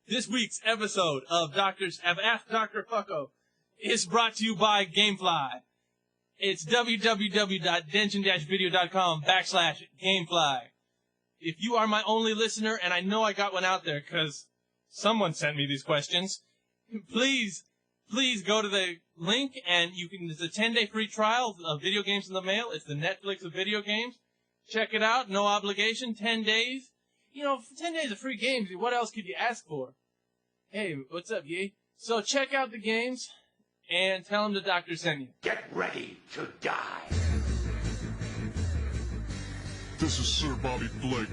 This week's episode of Ask Dr. Fucko is brought to you by Gamefly. It's www.dension-video.com/Gamefly. If you are my only listener, and I know I got one out there because someone sent me these questions, please go to the link and there's a 10-day free trial of video games in the mail. It's the Netflix of video games. Check it out. No obligation. 10 days. 10 days of free games. What else could you ask for? Hey, what's up, Yee? So check out the games and tell them the doctor sent you. Get ready to die. This is Sir Bobby Blake,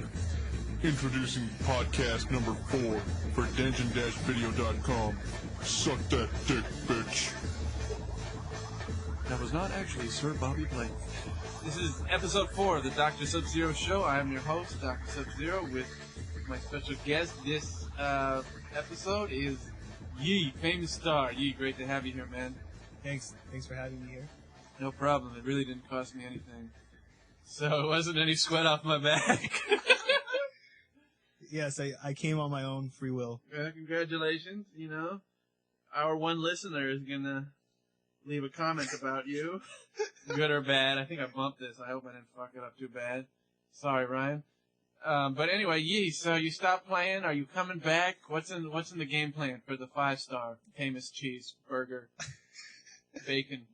introducing podcast number 4 for Dension-Video.com. Suck that dick, bitch. That was not actually Sir Bobby Blake. This is episode 4 of the Dr. Sub-Zero Show. I am your host, Dr. Sub-Zero, with my special guest. This episode is Yee, famous star. Yee, great to have you here, man. Thanks for having me here. No problem. It really didn't cost me anything. So it wasn't any sweat off my back. Yes, I came on my own free will. Congratulations. Our one listener is going to leave a comment about you, good or bad. I think I bumped this. I hope I didn't fuck it up too bad. Sorry, Ryan. But anyway, Yee, so you stopped playing. Are you coming back? What's in the game plan for the 5-star famous cheeseburger bacon?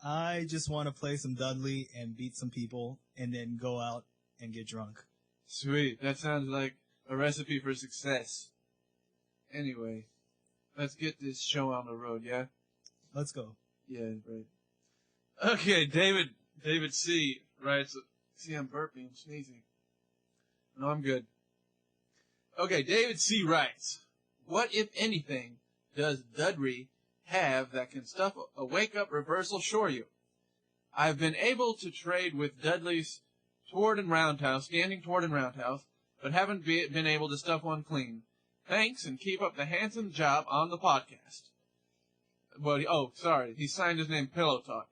I just want to play some Dudley and beat some people and then go out and get drunk. Sweet. That sounds like a recipe for success. Anyway, let's get this show on the road, yeah? Let's go. Yeah, right. Okay, David C. writes, see, I'm burping, I'm sneezing. No, I'm good. Okay, David C. writes, what, if anything, does Dudley have that can stuff a wake-up reversal Shoryu? I've been able to trade with Dudley's standing toward and roundhouse, but haven't been able to stuff one clean. Thanks, and keep up the handsome job on the podcast. Well, sorry, he signed his name Pillow Talk.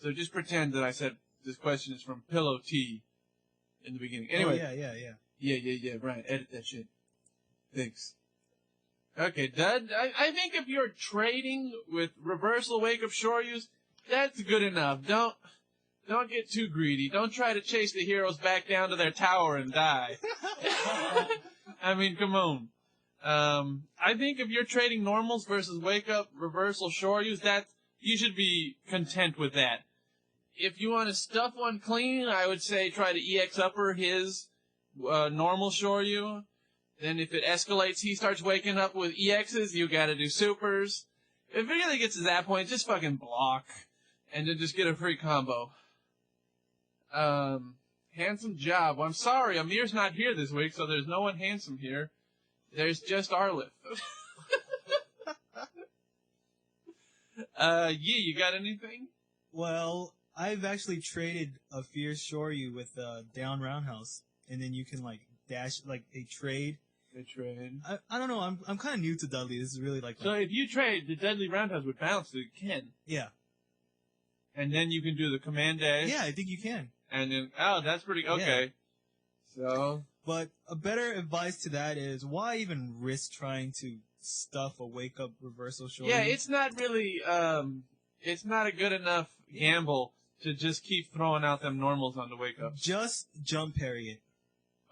So just pretend that I said this question is from Pillow T in the beginning. Anyway. Oh, yeah. Yeah, Brian, edit that shit. Thanks. Okay, Dud, I think if you're trading with reversal wake-up Shoryus, that's good enough. Don't get too greedy. Don't try to chase the heroes back down to their tower and die. I mean, come on. I think if you're trading normals versus wake-up reversal Shoryus, you should be content with that. If you want to stuff one clean, I would say try to EX upper his normal Shoryu. Then if it escalates, he starts waking up with EXs, you gotta do supers. If it really gets to that point, just fucking block. And then just get a free combo. Handsome job. Well, I'm sorry, Amir's not here this week, so there's no one handsome here. There's just Arlith. Yee, you got anything? Well, I've actually traded a Fierce Shoryu with down roundhouse, and then you can dash a trade. A trade. I don't know. I'm kind of new to Dudley. This is really So if you trade, the deadly roundhouse would bounce to Ken. Yeah. And then you can do the command dash. Yeah, I think you can. And then that's pretty okay. Yeah. So. But a better advice to that is why even risk trying to stuff a wake-up reversal Shoryu? Yeah, it's not really, it's not a good enough gamble to just keep throwing out them normals on the wake-up. Just jump parry it.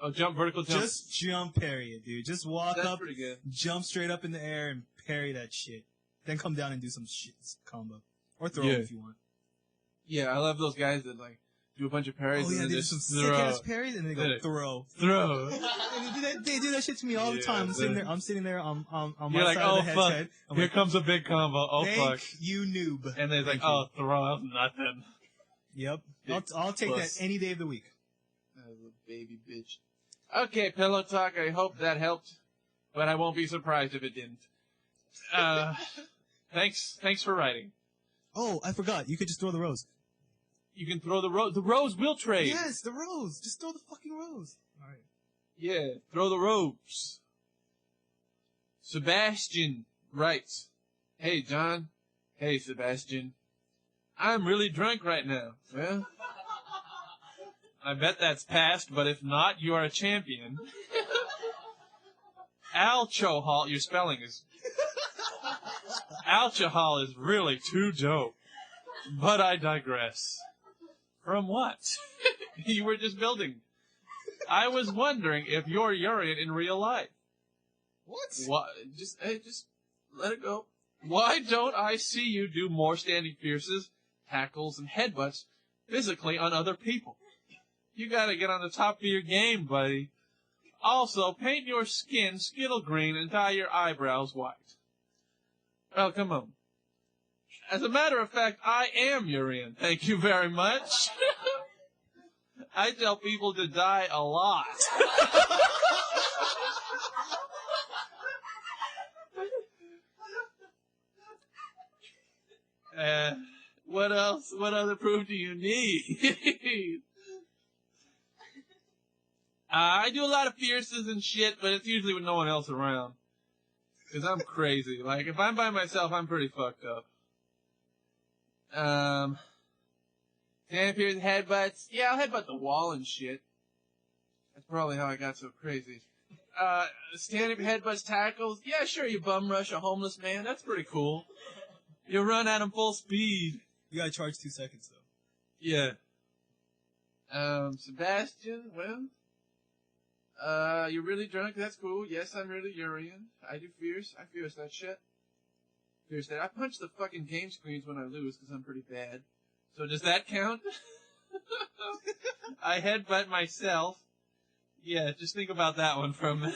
Oh, vertical jump? Just jump parry it, dude. Just walk That's up, pretty good. Jump straight up in the air and parry that shit. Then come down and do some shit combo. Or throw it if you want. Yeah, I love those guys that, do a bunch of parries and then they just do some sick-ass parries and then they go throw. They do that shit to me all the time. I'm sitting there on my side of the headset. Here comes a big combo. Oh, fuck. You noob. And they're like, throw, nothing. Yep. I'll take that any day of the week. Baby bitch. Okay, Pillow Talk, I hope that helped, but I won't be surprised if it didn't. Thanks for writing. Oh, I forgot. You could just throw the rose. You can throw the rose. The rose will trade. Yes, the rose. Just throw the fucking rose. All right. Yeah, throw the rose. Sebastian writes, hey, John. Hey, Sebastian. I'm really drunk right now. Well, I bet that's past, but if not, you are a champion. Alcohol, your spelling is... Alcohol is really too dope. But I digress. From what? You were just building. I was wondering if you're Urian in real life. What? Just let it go. Why don't I see you do more standing fierces, tackles, and headbutts physically on other people? You gotta get on the top of your game, buddy. Also, paint your skin skittle green and dye your eyebrows white. Well, come on. As a matter of fact, I am Urian. Thank you very much. I tell people to die a lot. What else? What other proof do you need? I do a lot of fierces and shit, but it's usually with no one else around. Because I'm crazy. Like, if I'm by myself, I'm pretty fucked up. Stand fierce headbutts. Yeah, I'll headbutt the wall and shit. That's probably how I got so crazy. Stand-up headbutts, tackles. Yeah, sure, you bum rush a homeless man. That's pretty cool. You run at him full speed. You gotta charge 2 seconds, though. Yeah. Sebastian, well... you're really drunk? That's cool. Yes, I'm really Urian. I do fierce. I fierce that shit. Fierce that. I punch the fucking game screens when I lose because I'm pretty bad. So does that count? I headbutt myself. Yeah, just think about that one for a minute.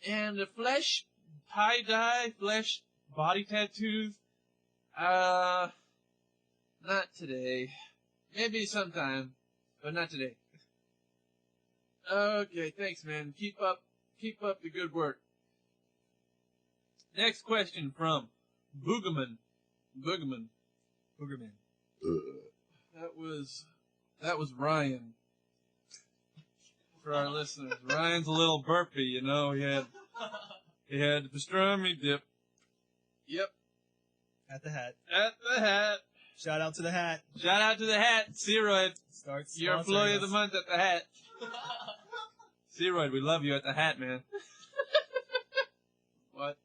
And the flesh, tie-dye, flesh, body tattoos. Not today. Maybe sometime. But not today. Okay, thanks, man. Keep up the good work. Next question from Boogerman. That was Ryan. For our listeners, Ryan's a little burpy, you know. He had the pastrami dip. Yep. At the hat. Shout out to the hat. Searoid. Starts. You're employee of the month at the hat. Searoid, we love you at the hat, man. What?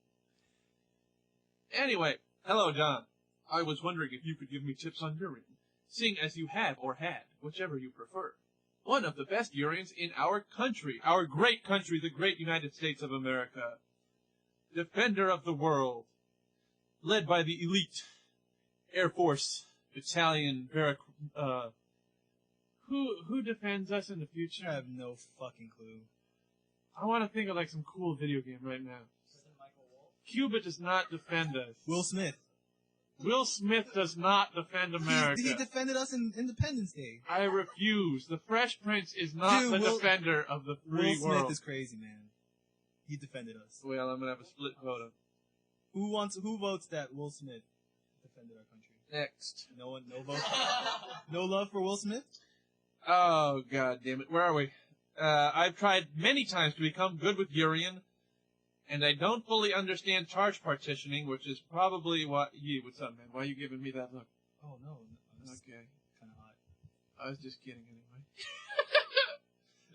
Anyway, hello, John. I was wondering if you could give me tips on Urian, seeing as you have or had, whichever you prefer. One of the best Urians in our country, our great country, the great United States of America. Defender of the world. Led by the elite Air Force Battalion who defends us in the future? I have no fucking clue. I want to think of like some cool video game right now. Cuba does not defend us. Will Smith. Will Smith does not defend America. He defended us in Independence Day. I refuse. The Fresh Prince is not the defender of the free Will world. Smith is crazy, man. He defended us. Well, I'm gonna have a split vote. Who votes that Will Smith defended our country? Next. No one, no vote. No love for Will Smith? Oh, god damn it. Where are we? I've tried many times to become good with Urian, and I don't fully understand charge partitioning, which is probably why... what's up, man? Why are you giving me that look? Oh, no. Okay. Kind of hot. I was just kidding anyway.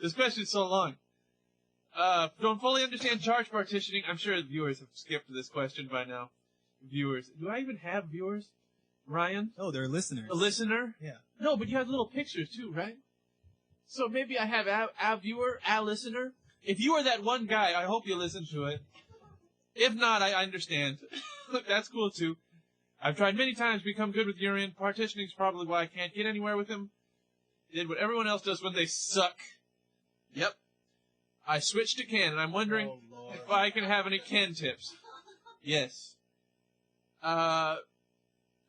This question's so long. Don't fully understand charge partitioning. I'm sure the viewers have skipped this question by now. Viewers. Do I even have viewers? Ryan? Oh, they're listeners. A listener? Yeah. No, but you have little pictures too, right? So maybe I have a viewer, a listener. If you are that one guy, I hope you listen to it. If not, I understand. That's cool too. I've tried many times to become good with Urian. Partitioning's probably why I can't get anywhere with him. Did what everyone else does when they suck. Yep. I switched to Ken, and I'm wondering if I can have any Ken tips. Yes. No,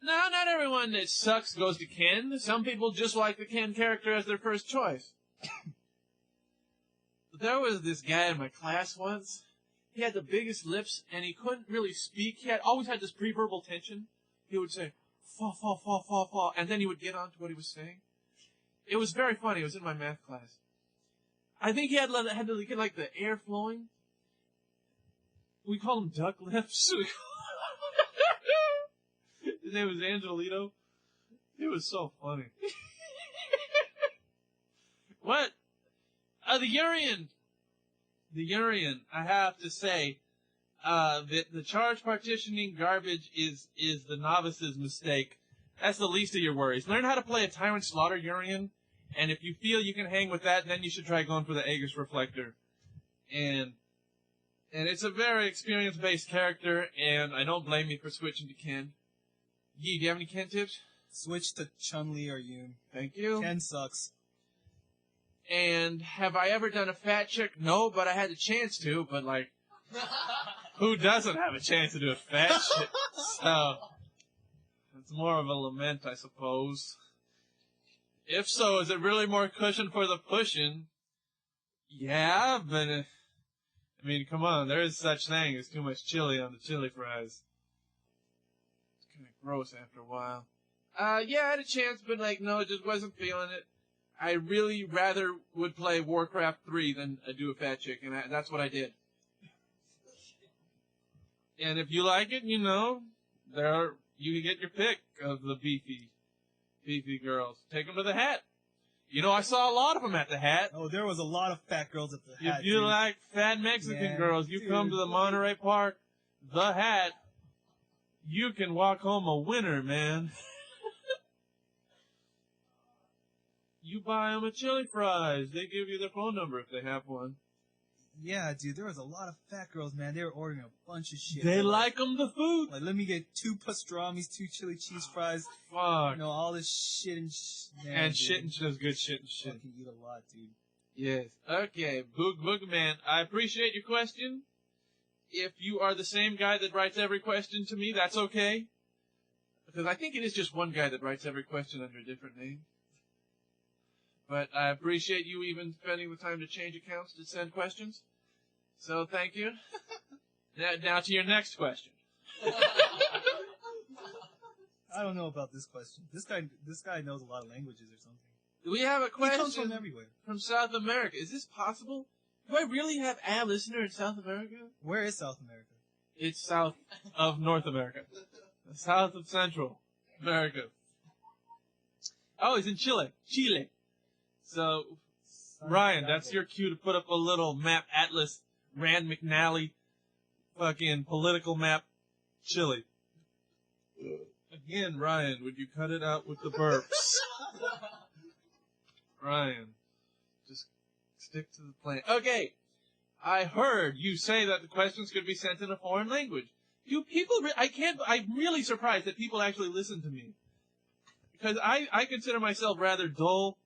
not everyone that sucks goes to Ken. Some people just like the Ken character as their first choice. There was this guy in my class once. He had the biggest lips, and he couldn't really speak. He always had this pre-verbal tension. He would say, fa, fa, fa, fa, fa, and then he would get on to what he was saying. It was very funny. It was in my math class. I think he had to get, like, the air flowing. We call him duck lips. His name was Angelito. It was so funny. What? The Urian. The Urian, I have to say, that the charge partitioning garbage is the novice's mistake. That's the least of your worries. Learn how to play a Tyrant Slaughter Urian, and if you feel you can hang with that, then you should try going for the Aegis Reflector. And it's a very experience-based character, and I don't blame you for switching to Ken. Yee, do you have any Ken tips? Switch to Chun-Li or Yoon. Thank you. Ken sucks. And have I ever done a fat chick? No, but I had the chance to, but like, who doesn't have a chance to do a fat chick? So, it's more of a lament, I suppose. If so, is it really more cushion for the pushing? Yeah, but, I mean, come on, there is such thing as too much chili on the chili fries. It's kind of gross after a while. Yeah, I had a chance, but like, no, just wasn't feeling it. I really rather would play Warcraft 3 than do a fat chick, and that's what I did. And if you like it, you know, you can get your pick of the beefy girls. Take them to the Hat. You know, I saw a lot of them at the Hat. Oh, there was a lot of fat girls at the Hat. If you like fat Mexican girls, you come to the Monterey Park, the Hat. You can walk home a winner, man. You buy them a chili fries. They give you their phone number if they have one. Yeah, dude, there was a lot of fat girls, man. They were ordering a bunch of shit. They like them the food. Like, let me get 2 pastrami's, 2 chili cheese fries. Fuck. You know, all this shit and man, and dude. shit and just good shit and shit. Fucking eat a lot, dude. Yes. Okay, Boogman, I appreciate your question. If you are the same guy that writes every question to me, that's okay. Because I think it is just one guy that writes every question under a different name. But I appreciate you even spending the time to change accounts to send questions. So thank you. Now to your next question. I don't know about this question. This guy knows a lot of languages or something. We have a question He comes from everywhere. from South America. Is this possible? Do I really have a listener in South America? Where is South America? It's south of North America. South of Central America. Oh, he's in Chile. Chile. So, Ryan, that's your cue to put up a little map atlas, Rand McNally, fucking political map, Chile. Again, Ryan, would you cut it out with the burps? Ryan, just stick to the plan. Okay, I heard you say that the questions could be sent in a foreign language. Do people, I'm really surprised that people actually listen to me. Because I consider myself rather dull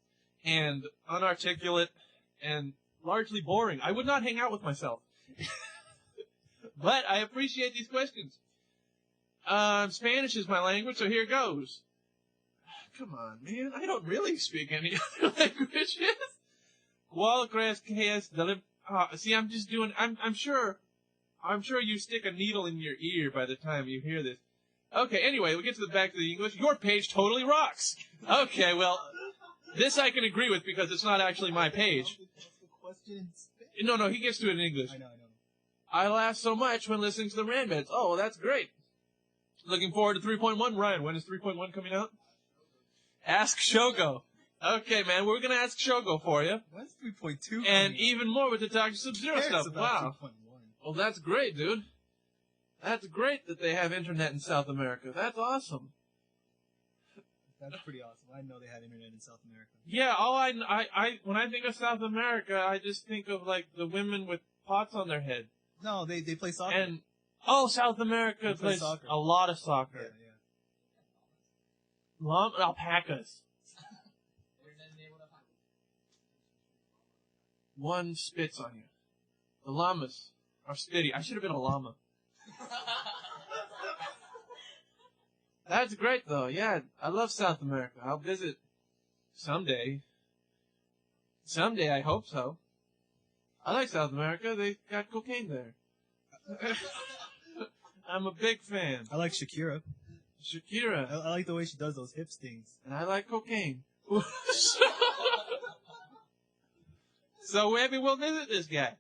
and unarticulate and largely boring. I would not hang out with myself. But I appreciate these questions. Spanish is my language, so here goes. Come on, man. I don't really speak any other languages. ¿Cuál crees que es see, I'm just doing, I'm sure you stick a needle in your ear by the time you hear this. Okay, anyway, we get to the back of the English. Your page totally rocks. Okay, well, this I can agree with because it's not actually my page. No, he gets to it in English. I know. I laugh so much when listening to the Randbeds. Oh, well, that's great. Looking forward to 3.1. Ryan, when is 3.1 coming out? Ask Shogo. Okay, man, we're going to ask Shogo for you. When's 3.2? And even more with the Dr. Sub-Zero stuff. Wow. 3.1. Well, that's great, dude. That's great that they have internet in South America. That's awesome. That's pretty awesome. I know they had internet in South America. Yeah, I when I think of South America, I just think of, like, the women with pots on their head. No, they play soccer. And, South America plays soccer. a lot of soccer. Yeah. Alpacas. One spits on you. The llamas are spitty. I should have been a llama. That's great, though. Yeah, I love South America. I'll visit someday. Someday, I hope so. I like South America. They got cocaine there. I'm a big fan. I like Shakira. Shakira. I like the way she does those hip stings. And I like cocaine. So maybe we'll visit this guy.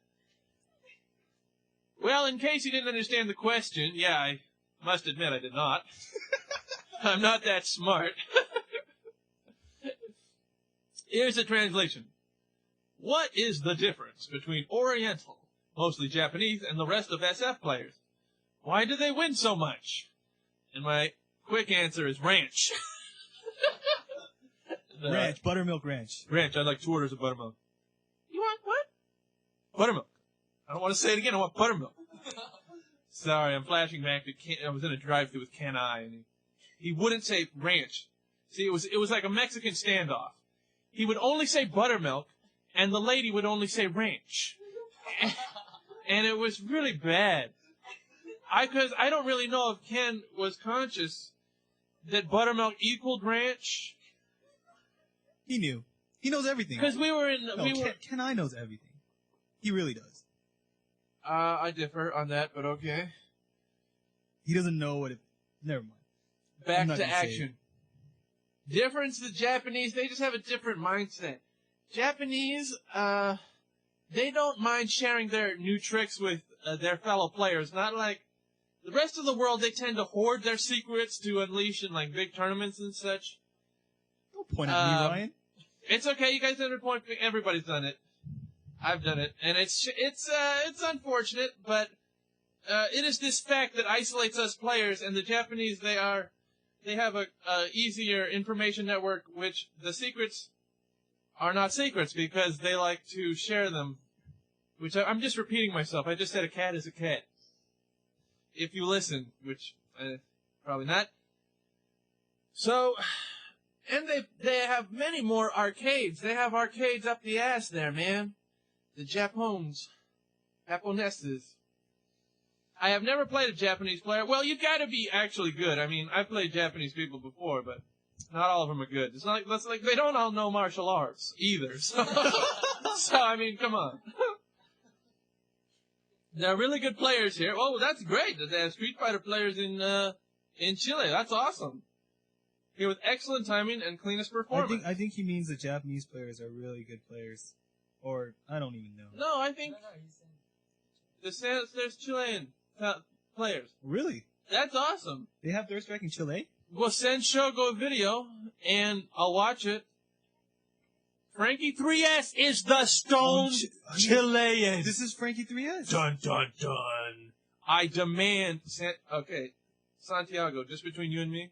Well, in case you didn't understand the question, yeah, I must admit I did not. I'm not that smart. Here's the translation. What is the difference between Oriental, mostly Japanese, and the rest of SF players? Why do they win so much? And my quick answer is ranch. Ranch, buttermilk ranch. Ranch. I'd like 2 orders of buttermilk. You want what? Buttermilk. I don't want to say it again. I want buttermilk. Sorry, I'm flashing back to I was in a drive-thru with Ken I, and he wouldn't say ranch. See, it was like a Mexican standoff. He would only say buttermilk, and the lady would only say ranch. And it was really bad. Because I don't really know if Ken was conscious that buttermilk equaled ranch. He knew. He knows everything. Because we were in... Ken I knows everything. He really does. I differ on that, but okay. He doesn't know what it... Never mind. Back to action. Difference, the Japanese, they just have a different mindset. Japanese, they don't mind sharing their new tricks with their fellow players. Not like the rest of the world, they tend to hoard their secrets to unleash in like big tournaments and such. Don't point at me, Ryan. It's okay, you guys never point. Everybody's done it. I've done it, and it's unfortunate, but it is this fact that isolates us players. And the Japanese, they have a easier information network, which the secrets are not secrets because they like to share them. Which I'm just repeating myself. I just said a cat is a cat. If you listen, which probably not. So, and they have many more arcades. They have arcades up the ass there, man. The Japoneses. I have never played a Japanese player. Well, you gotta be actually good. I mean, I've played Japanese people before, but not all of them are good. It's not like they don't all know martial arts either. So, I mean, come on. There are really good players here. Oh, that's great that they have Street Fighter players in Chile. That's awesome. Here with excellent timing and cleanest performance. I think he means the Japanese players are really good players. Or, I don't even know. No, I think there's Chilean players. Really? That's awesome. They have Third Strike in Chile? Well, send Shogo a video, and I'll watch it. Frankie 3S is the Stone Chilean. This is Frankie 3S. Dun, dun, dun. I demand... Okay, Santiago, just between you and me,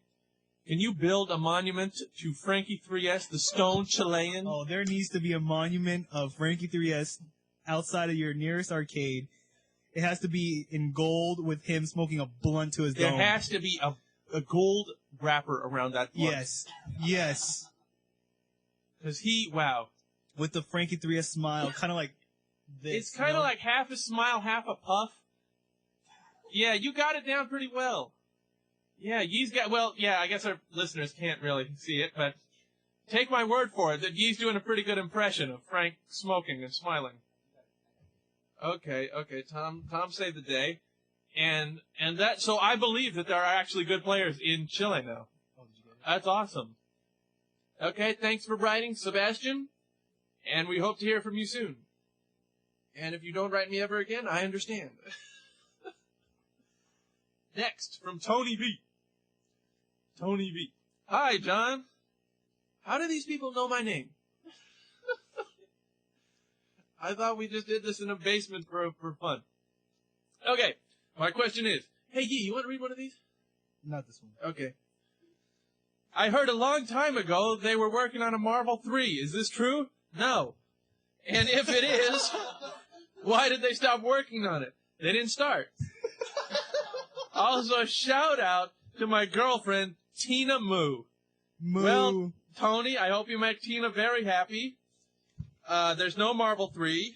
can you build a monument to Frankie 3S, the Stone Chilean? Oh, there needs to be a monument of Frankie 3S outside of your nearest arcade. It has to be in gold with him smoking a blunt to his dome. There has to be a gold wrapper around that blunt. Yes. Because wow. With the Frankie 3S smile, kind of like this. It's kind of like half a smile, half a puff. Yeah, you got it down pretty well. Yeah, I guess our listeners can't really see it, but take my word for it that Yee's doing a pretty good impression of Frank smoking and smiling. Okay, Tom saved the day. And so I believe that there are actually good players in Chile now. That's awesome. Okay, thanks for writing, Sebastian, and we hope to hear from you soon. And if you don't write me ever again, I understand. Next, from Tony B. Tony B. Hi, John. How do these people know my name? I thought we just did this in a basement for fun. Okay, my question is, hey, Yee, you want to read one of these? Not this one. Okay. I heard a long time ago they were working on a Marvel 3. Is this true? No. And if it is, why did they stop working on it? They didn't start. Also, shout out to my girlfriend, Tina Moo. Well, Tony, I hope you make Tina very happy. There's no Marvel 3.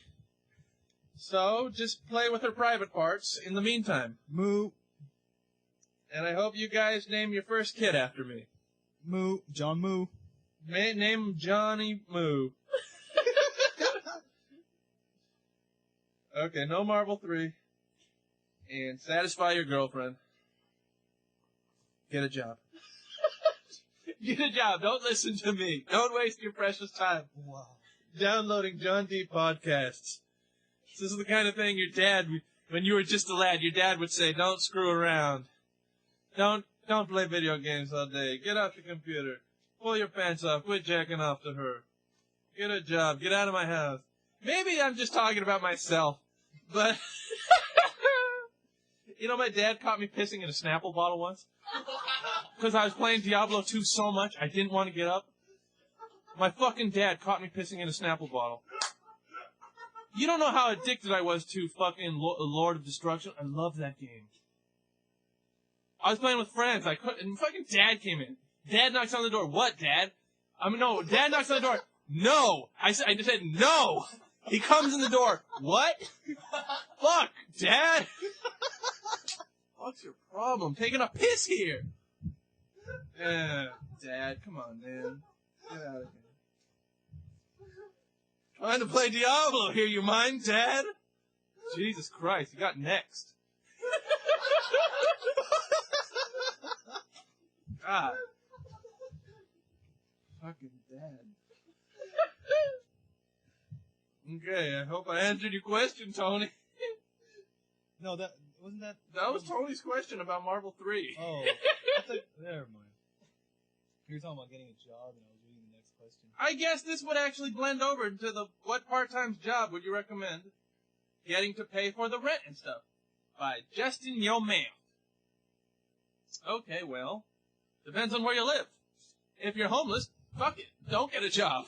So, just play with her private parts in the meantime. Moo. And I hope you guys name your first kid after me. Moo. John Moo. Name him Johnny Moo. Okay, no Marvel 3. And satisfy your girlfriend. Get a job. Get a job. Don't listen to me. Don't waste your precious time. Wow. Downloading John D. podcasts. This is the kind of thing your dad, when you were just a lad, your dad would say, don't screw around. Don't play video games all day. Get off your computer. Pull your pants off. Quit jacking off to her. Get a job. Get out of my house. Maybe I'm just talking about myself, but you know, my dad caught me pissing in a Snapple bottle once because I was playing Diablo 2 so much I didn't want to get up. My fucking dad caught me pissing in a Snapple bottle. You don't know how addicted I was to fucking Lord of Destruction. I love that game. I was playing with friends. I couldn't, and fucking Dad came in. Dad knocks on the door. What, Dad? No. Dad knocks on the door. No. I just said no. He comes in the door. What? Fuck, Dad. What's your problem? Taking a piss here. Dad, come on, man. Get out of here. Trying to play Diablo here, you mind, Dad? Jesus Christ, you got next. God. Fucking Dad. Okay, I hope I answered your question, Tony. No, that wasn't that. That was Tony's question about Marvel 3. Oh, never mind. You were talking about getting a job, and I was reading the next question. I guess this would actually blend over into the what part-time job would you recommend? Getting to pay for the rent and stuff. By Justin Yo Man. Okay, well, depends on where you live. If you're homeless, fuck it. Don't get a job.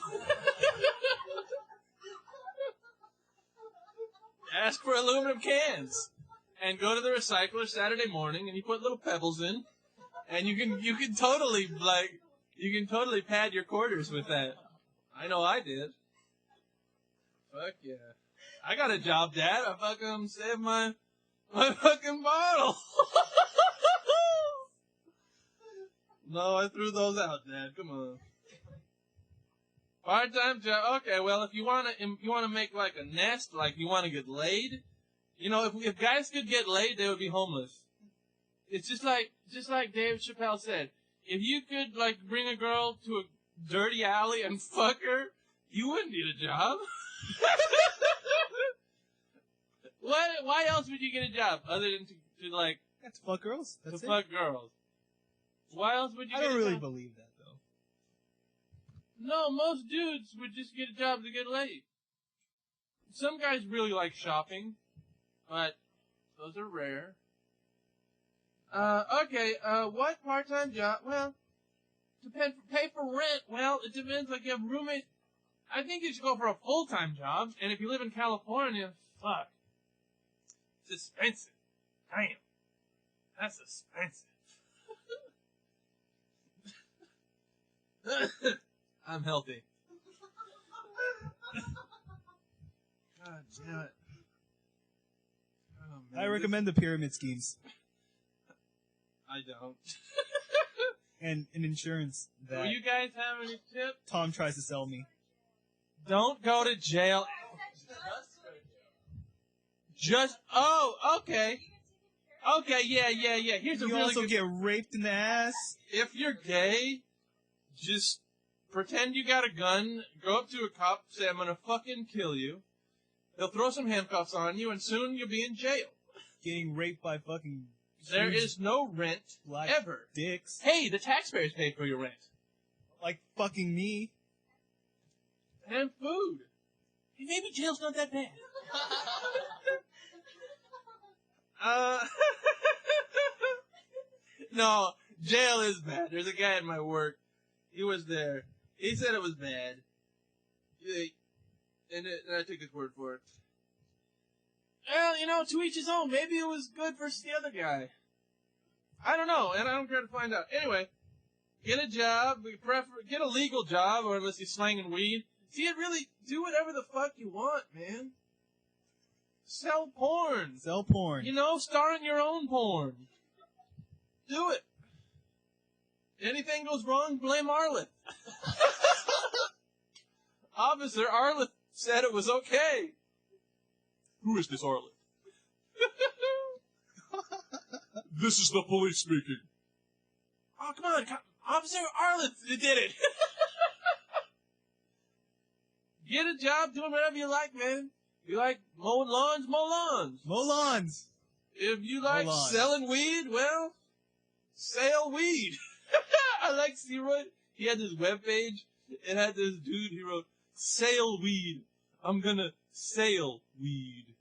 Ask for aluminum cans. And go to the recycler Saturday morning and you put little pebbles in. And you can totally, pad your quarters with that. I know I did. Fuck yeah. I got a job, Dad. I fucking saved my fucking bottle. No, I threw those out, Dad. Come on. Part-time job. Okay, well, if you wanna make like a nest, like you wanna get laid, you know, if guys could get laid, they would be homeless. It's just like Dave Chappelle said. If you could like bring a girl to a dirty alley and fuck her, you wouldn't need a job. Why else would you get a job other than to like? That's fuck girls. That's to it. fuck girls. Why else would you? I get don't a really job? believe that though. No, most dudes would just get a job to get laid. Some guys really like shopping, but those are rare. Okay, what part-time job? Well, pay for rent. Well, it depends. Like, you have roommates. I think you should go for a full-time job. And if you live in California, fuck. It's expensive. Damn. That's expensive. I'm healthy. God damn it. Oh, man, I recommend the pyramid schemes I don't. and an insurance Do that you guys have any tips? Tom tries to sell me. Don't go to jail. Okay. Okay, yeah. Here's a You really also good... get raped in the ass. If you're gay, just pretend you got a gun, go up to a cop, say, I'm gonna fucking kill you. They'll throw some handcuffs on you, and soon you'll be in jail. Getting raped by fucking There huge is no rent, black ever. dicks. Hey, the taxpayers pay for your rent. Like fucking me. And food. Hey, maybe jail's not that bad. No, jail is bad. There's a guy at my work. He was there. He said it was bad. And I took his word for it. Well, you know, to each his own. Maybe it was good versus the other guy. I don't know, and I don't care to find out. Anyway, get a job. Get a legal job, or unless you're slanging weed. See, it really do whatever the fuck you want, man. Sell porn. Sell porn. You know, star in your own porn. Do it. Anything goes wrong, blame Arleth. Officer Arleth said it was okay. Who is this Arleth? This is the police speaking. Oh, come on. Officer Arleth did it. Get a job doing whatever you like, man. You like mowing lawns, mow lawns. Mow lawns. If you like Mow lawns. selling weed, well, sell weed. I like C-Roy. He had this webpage. It had this dude, he wrote, sale weed. I'm gonna Sail weed.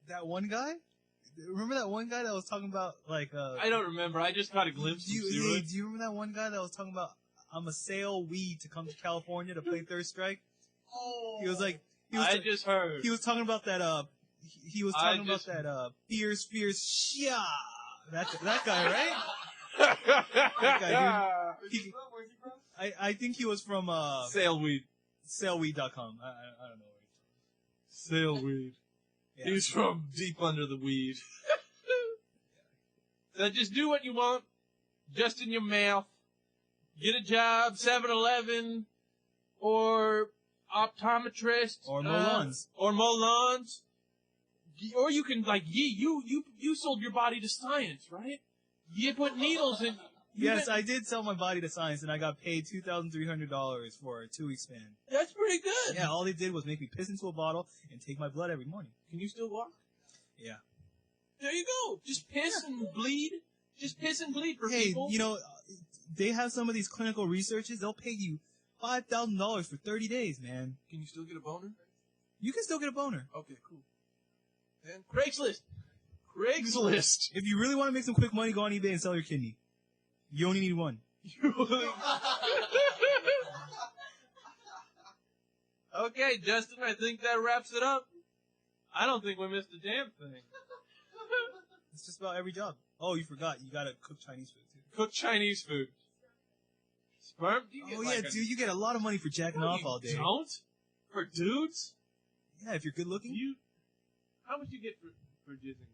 That one guy? Remember that one guy that was talking about, like, I don't remember. I just caught a glimpse do from you, Zero. hey, do you remember that one guy that was talking about, I'm a sail weed to come to California to play Third Strike? He was like, I just heard. he was talking about that, he was talking about that, fierce, shia. That guy, right? That guy, dude. I think he was from, Sailweed. sailweed.com. I don't know where he's Sailweed. from. He's from deep under the weed. So just do what you want, just in your mouth. Get a job, 7-Eleven, or optometrist, Or Molans. or Molans. Or you can, like, you sold your body to science, right? You put needles in. Yes, I did sell my body to science, and I got paid $2,300 for a 2-week span. That's pretty good. Yeah, all they did was make me piss into a bottle and take my blood every morning. Can you still walk? Yeah. There you go. Just piss and bleed. Just piss and bleed for Hey, people. you know, they have some of these clinical researches. They'll pay you $5,000 for 30 days, man. Can you still get a boner? You can still get a boner. Okay, cool. And Craigslist. Craigslist. If you really want to make some quick money, go on eBay and sell your kidney. You only need one. Okay, Justin, I think that wraps it up. I don't think we missed a damn thing. It's just about every job. Oh, you forgot. You gotta cook Chinese food, too. Cook Chinese food. Sperm? Do you get Oh, like yeah, dude, you get a lot of money for jacking off all day. Don't? For dudes? Yeah, if you're good looking. How much you get for jizzing?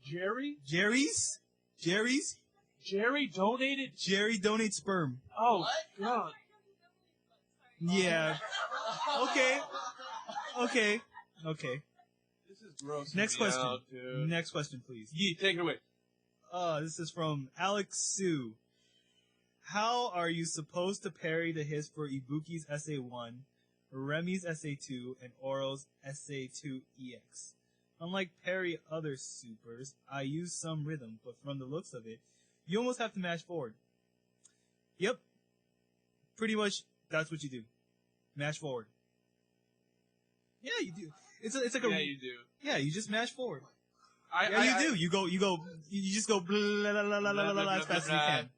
Jerry? Jerry's? Jerry donated? Jerry donates sperm. Oh, God. Yeah. Okay. This is gross. Next question. Out, dude. Next question, please. Yee, take it away. This is from Alex Sue. How are you supposed to parry the hits for Ibuki's SA1, Remi's SA2, and Oro's SA2EX? Unlike parry other supers, I use some rhythm, but from the looks of it, you almost have to mash forward. Yep. Pretty much, that's what you do. Mash forward. Yeah, you do. It's like Yeah, you do. Yeah, you just mash forward. You do. You just go blah, blah, blah, blah, blah, blah, blah, as fast as you can.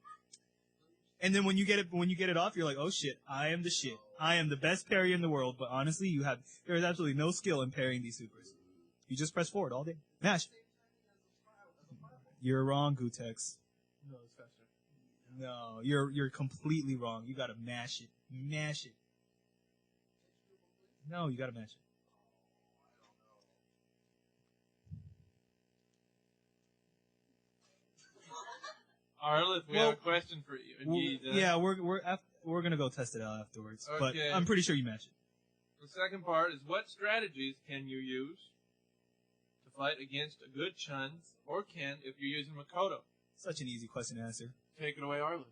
And then when you get it off, you're like, oh shit, I am the shit. I am the best parry in the world, but honestly, there is absolutely no skill in parrying these supers. You just press forward all day. Mash. You're wrong, Gutex. No, it's faster. No, you're completely wrong. You gotta mash it. Mash it. No, you gotta mash it. Arlith, we have a question for you. Yeah, we're gonna go test it out afterwards. Okay. But I'm pretty sure you match it. The second part is, what strategies can you use to fight against a good Chun or Ken if you're using Makoto? Such an easy question to answer. Take it away, Arlith.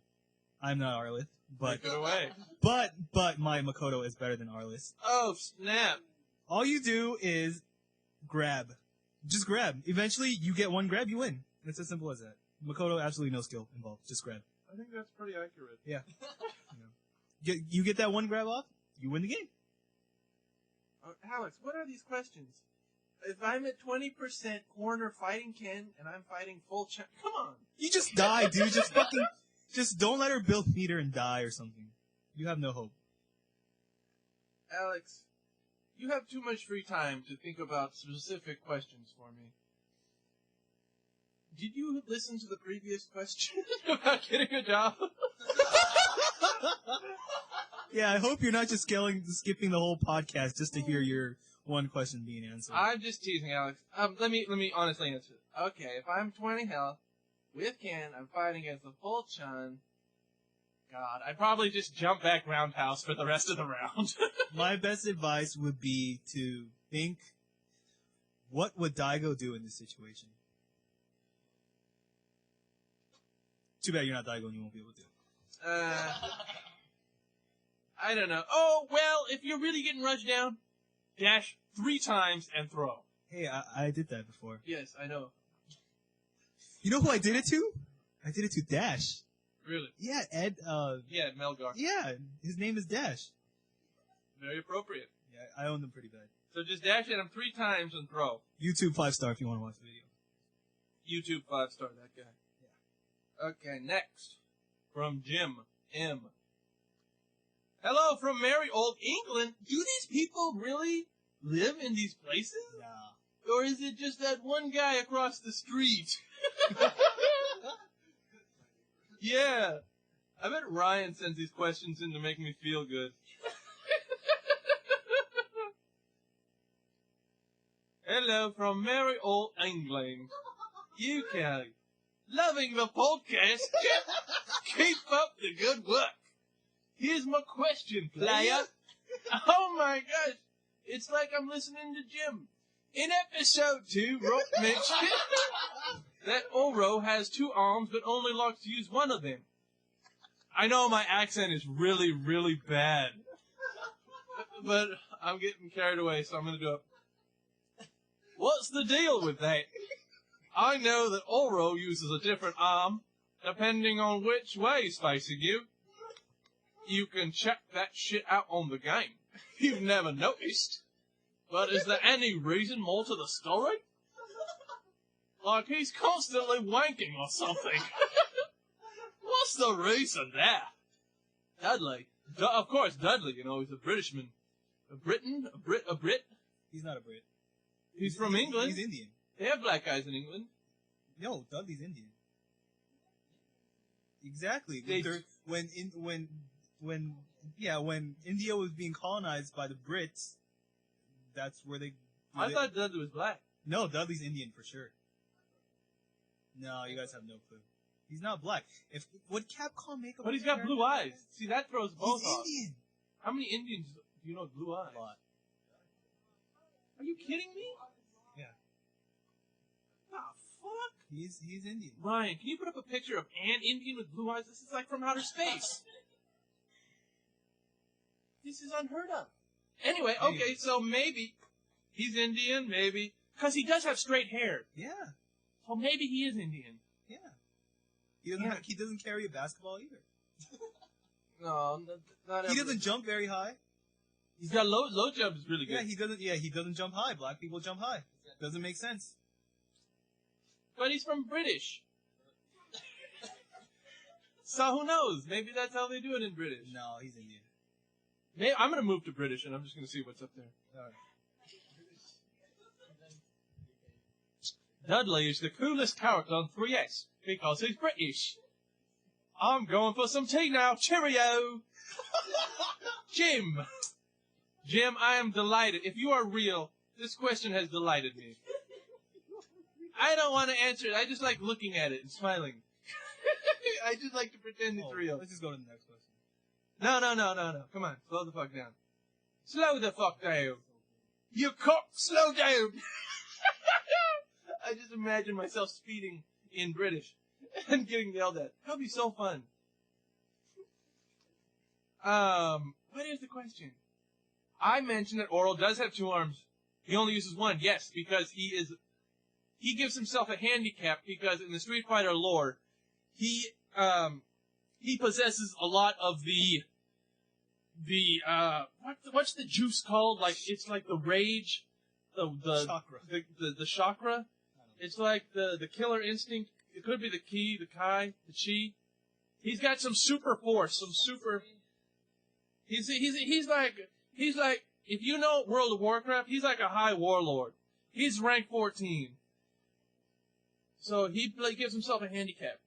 I'm not Arlith, but Take it away. but my Makoto is better than Arlith. Oh, snap. All you do is grab. Just grab. Eventually, you get one grab, you win. It's as simple as that. Makoto, absolutely no skill involved. Just grab. I think that's pretty accurate. Yeah. You get that one grab off, you win the game. Alex, what are these questions? If I'm at 20% corner fighting Ken and I'm fighting full Chun, come on. You just die, dude. Just don't let her build meter and die or something. You have no hope. Alex, you have too much free time to think about specific questions for me. Did you listen to the previous question about getting a job? Yeah, I hope you're not just skipping the whole podcast just to hear your one question being answered. I'm just teasing, Alex. Let me honestly answer it. Okay, if I'm 20 health with Ken, I'm fighting against a full Chun. God, I'd probably just jump back roundhouse for the rest of the round. My best advice would be to think, what would Daigo do in this situation? Too bad you're not Daigo and you won't be able to. I don't know. Oh, well, if you're really getting rushed down, dash 3 times and throw. Hey, I did that before. Yes, I know. You know who I did it to? I did it to Dash. Really? Yeah, Ed, Yeah, Melgar. yeah, his name is Dash. Very appropriate. Yeah, I own them pretty bad. So just dash at him 3 times and throw. YouTube 5-star if you want to watch the video. YouTube 5-star, that guy. Yeah. Okay, next. From Jim M. Hello from merry old England. Do these people really live in these places? Nah. Or is it just that one guy across the street? Yeah. I bet Ryan sends these questions in to make me feel good. Hello from merry old England, UK. Loving the podcast. Keep up the good work. Here's my question, player. Oh my gosh. It's like I'm listening to Jim. In episode 2, Rock mentioned that Oro has 2 arms but only likes to use one of them. I know my accent is really, really bad. But I'm getting carried away, so I'm going to do it. What's the deal with that? I know that Oro uses a different arm depending on which way he's facing you. You can check that shit out on the game. You've never noticed. But is there any reason more to the story? Like he's constantly wanking or something. What's the reason there? Dudley. Of course, Dudley, you know, he's a Britishman. A Briton? A Brit? He's not a Brit. He's from England. He's Indian. They have black guys in England. No, Dudley's Indian. Exactly. They- When India was being colonized by the Brits, that's where they. I thought Dudley was black. No, Dudley's Indian for sure. No, you guys have no clue. He's not black. If would Capcom make a? But he's got blue eyes. See, that throws both He's off. Indian. How many Indians do you know with blue eyes? A lot. Are you kidding me? Yeah. The fuck? He's Indian. Ryan, can you put up a picture of an Indian with blue eyes? This is like from outer space. This is unheard of. Anyway, okay, so maybe he's Indian, maybe. Because he does have straight hair. Yeah. So maybe he is Indian. Yeah. He doesn't carry a basketball either. No, not He doesn't jump very high. He's got low jump is really good. Yeah, he doesn't jump high. Black people jump high. Doesn't make sense. But he's from British. So who knows? Maybe that's how they do it in British. No, he's Indian. Maybe, I'm going to move to British, and I'm just going to see what's up there. Alright. Dudley is the coolest character on 3S, because he's British. I'm going for some tea now. Cheerio! Jim, I am delighted. If you are real, this question has delighted me. I don't want to answer it. I just like looking at it and smiling. I just like to pretend it's real. Let's just go to the next question. No. Come on, slow the fuck down. Slow the fuck down. You cock, slow down. I just imagine myself speeding in British and getting yelled at. That would be so fun. What is the question? I mentioned that Oral does have 2 arms. He only uses 1. Yes, because he gives himself a handicap because in the Street Fighter lore, he possesses a lot of what's the juice called? Like, it's like the rage, the Chakra. The chakra. It's like the killer instinct. It could be the ki, the kai, the chi. He's got some super force, some super. He's like if you know World of Warcraft, he's like a high warlord. He's rank 14. So he gives himself a handicap.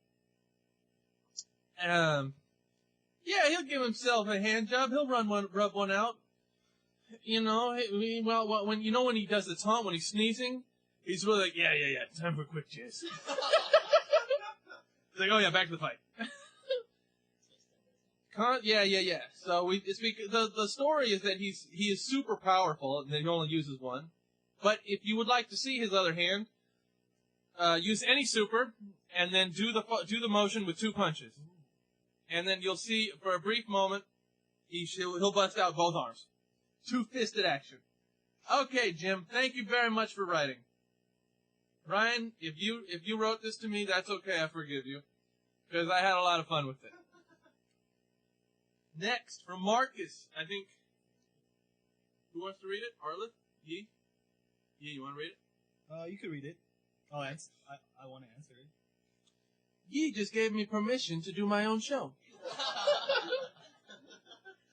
Yeah, he'll give himself a hand job. He'll rub one out. You know, when he does the taunt, when he's sneezing, he's really like, yeah, time for a quick jizz. It's like, oh yeah, back to the fight. Yeah. So it's because the story is that he is super powerful and that he only uses 1. But if you would like to see his other hand, use any super and then do the motion with 2 punches. And then you'll see, for a brief moment, he'll bust out both arms. 2-fisted action. Okay, Jim, thank you very much for writing. Ryan, if you wrote this to me, that's okay, I forgive you. Because I had a lot of fun with it. Next, from Marcus, I think Who wants to read it? Arlith? Yi? Yi, you want to read it? You could read it. Oh, I want to answer it. Yi just gave me permission to do my own show.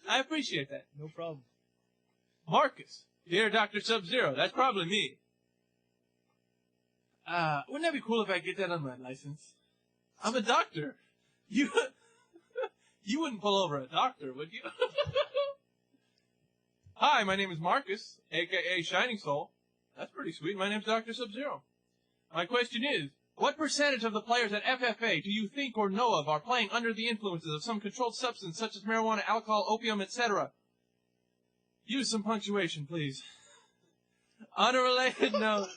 I appreciate that. No problem. Marcus. Dear Dr. Sub-Zero. That's probably me. Wouldn't that be cool if I get that on my license? I'm a doctor. You wouldn't pull over a doctor, would you? Hi, my name is Marcus, a.k.a. Shining Soul. That's pretty sweet. My name's Dr. Sub-Zero. My question is, what percentage of the players at FFA do you think or know of are playing under the influences of some controlled substance such as marijuana, alcohol, opium, etc.? Use some punctuation, please. On a related note,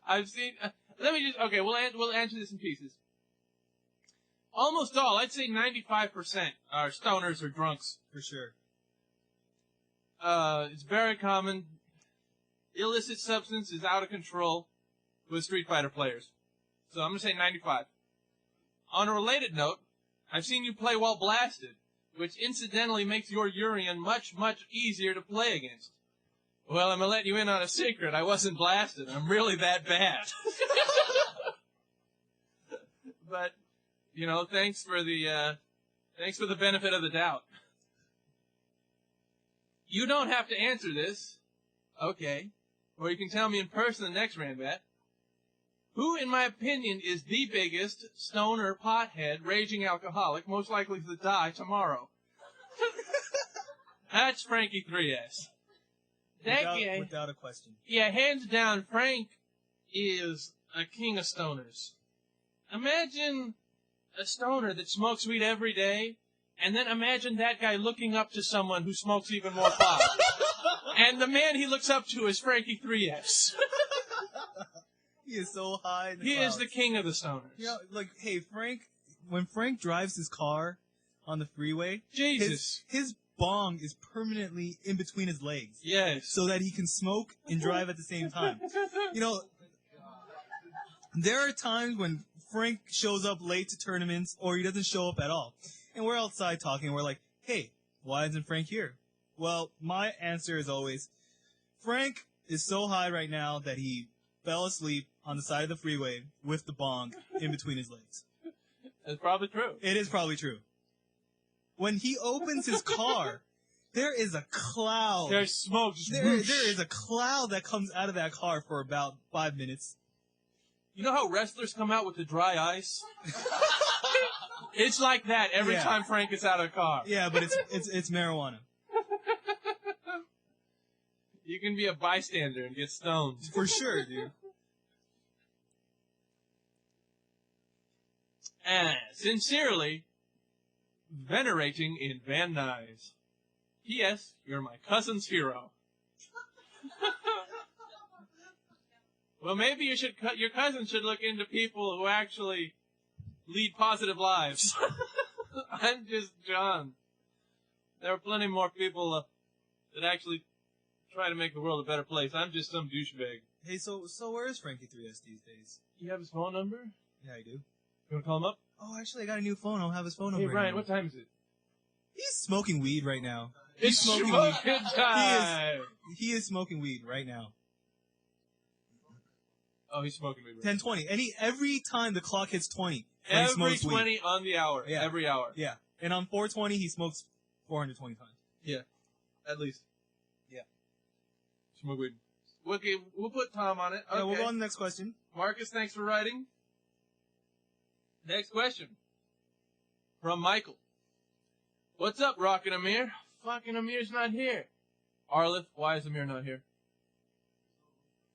I've seen... we'll answer this in pieces. Almost all, I'd say 95% are stoners or drunks. For sure. It's very common. Illicit substance is out of control with Street Fighter players. So I'm going to say 95. On a related note, I've seen you play while blasted, which incidentally makes your Urian much, much easier to play against. Well, I'm going to let you in on a secret. I wasn't blasted. I'm really that bad. But, thanks for the benefit of the doubt. You don't have to answer this. Okay. Or you can tell me in person the next Ranbat. Who, in my opinion, is the biggest stoner, pothead, raging alcoholic most likely to die tomorrow? That's Frankie 3S. Without a question. Yeah, hands down, Frank is a king of stoners. Imagine a stoner that smokes weed every day, and then imagine that guy looking up to someone who smokes even more pot. And the man he looks up to is Frankie 3S. He is so high in the He clouds. is the king of the stoners. Hey, Frank, when Frank drives his car on the freeway, Jesus. his bong is permanently in between his legs. Yes. So that he can smoke and drive at the same time. There are times when Frank shows up late to tournaments or he doesn't show up at all. And we're outside talking and we're like, hey, why isn't Frank here? Well, my answer is always, Frank is so high right now that he fell asleep on the side of the freeway with the bong in between his legs. That's probably true. It is probably true. When he opens his car, there is a cloud. There's smoke. There is a cloud that comes out of that car for about 5 minutes. You know how wrestlers come out with the dry ice? It's like that every time Frank gets out of the car. Yeah, but it's marijuana. You can be a bystander and get stoned. For sure, dude. Sincerely, venerating in Van Nuys. P.S. You're my cousin's hero. Well, maybe your cousin should look into people who actually lead positive lives. I'm just John. There are plenty more people that actually try to make the world a better place. I'm just some douchebag. Hey, so where is Frankie 3S these days? You have his phone number? Yeah, I do. You want to call him up? Oh, actually, I got a new phone. I don't have his phone number Hey, Brian, anymore. what time is it? He's smoking weed right now. It's smoking time! He is smoking weed right now. Oh, he's smoking weed right 10:20. And every time the clock hits 20, Frank Every smokes 20 weed. on the hour. Yeah. Every hour. Yeah. And on 420, he smokes 420 times. Yeah. At least. Yeah. Smoke weed. Okay, we'll put Tom on it. Okay. Yeah, we'll go on the next question. Marcus, thanks for writing. Next question. From Michael. What's up, Rockin' Amir? Fucking Amir's not here. Arlith, why is Amir not here?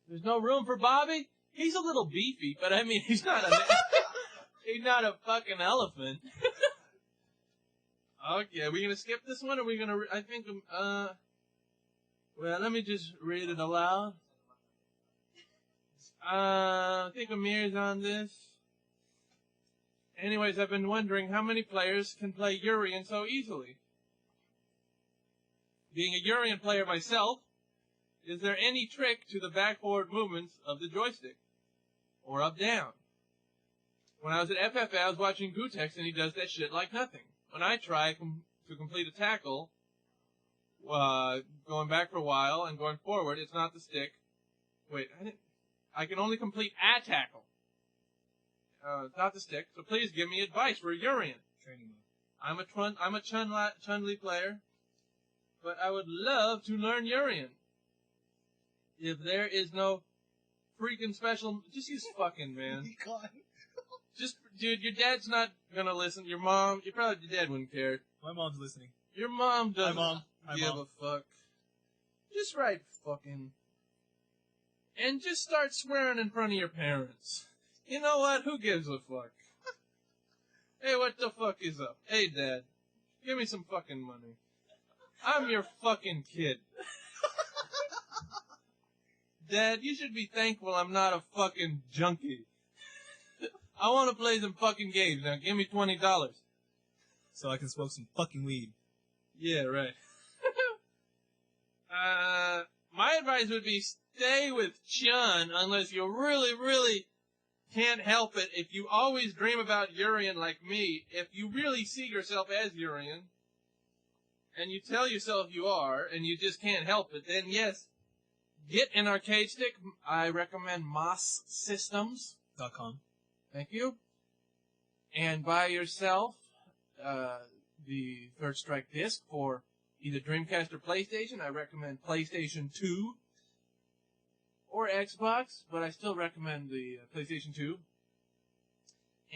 There's no room for Bobby? He's a little beefy, but I mean, he's not a fucking elephant. Okay, are we gonna skip this one, or are we gonna, well, let me just read it aloud. I think Amir's on this. Anyways, I've been wondering how many players can play Urian so easily. Being a Urian player myself, is there any trick to the backboard movements of the joystick? Or up-down? When I was at FFA, I was watching Gutex and he does that shit like nothing. When I try to complete a tackle, going back for a while and going forward, it's not the stick. Wait, I can only complete a tackle. It's not the stick, so please give me advice for Urian. Training mode. I'm a Chun-Li player, but I would love to learn Urian. If there is no freaking special, just use fucking, man. Just, dude, your dad's not gonna listen. Your dad wouldn't care. My mom's listening. Your mom doesn't Hi, give Mom. a fuck. Just write fucking. And just start swearing in front of your parents. You know what? Who gives a fuck? Hey, what the fuck is up? Hey, Dad, give me some fucking money. I'm your fucking kid. Dad, you should be thankful I'm not a fucking junkie. I want to play some fucking games. Now, give me $20. So I can smoke some fucking weed. Yeah, right. My advice would be stay with Chun unless you really, really can't help it. If you always dream about Urian like me, if you really see yourself as Urian, and you tell yourself you are, and you just can't help it, then yes, get an arcade stick. I recommend MossSystems.com. Thank you. And buy yourself the Third Strike disc for either Dreamcast or PlayStation. I recommend PlayStation 2 or Xbox, but I still recommend the PlayStation 2.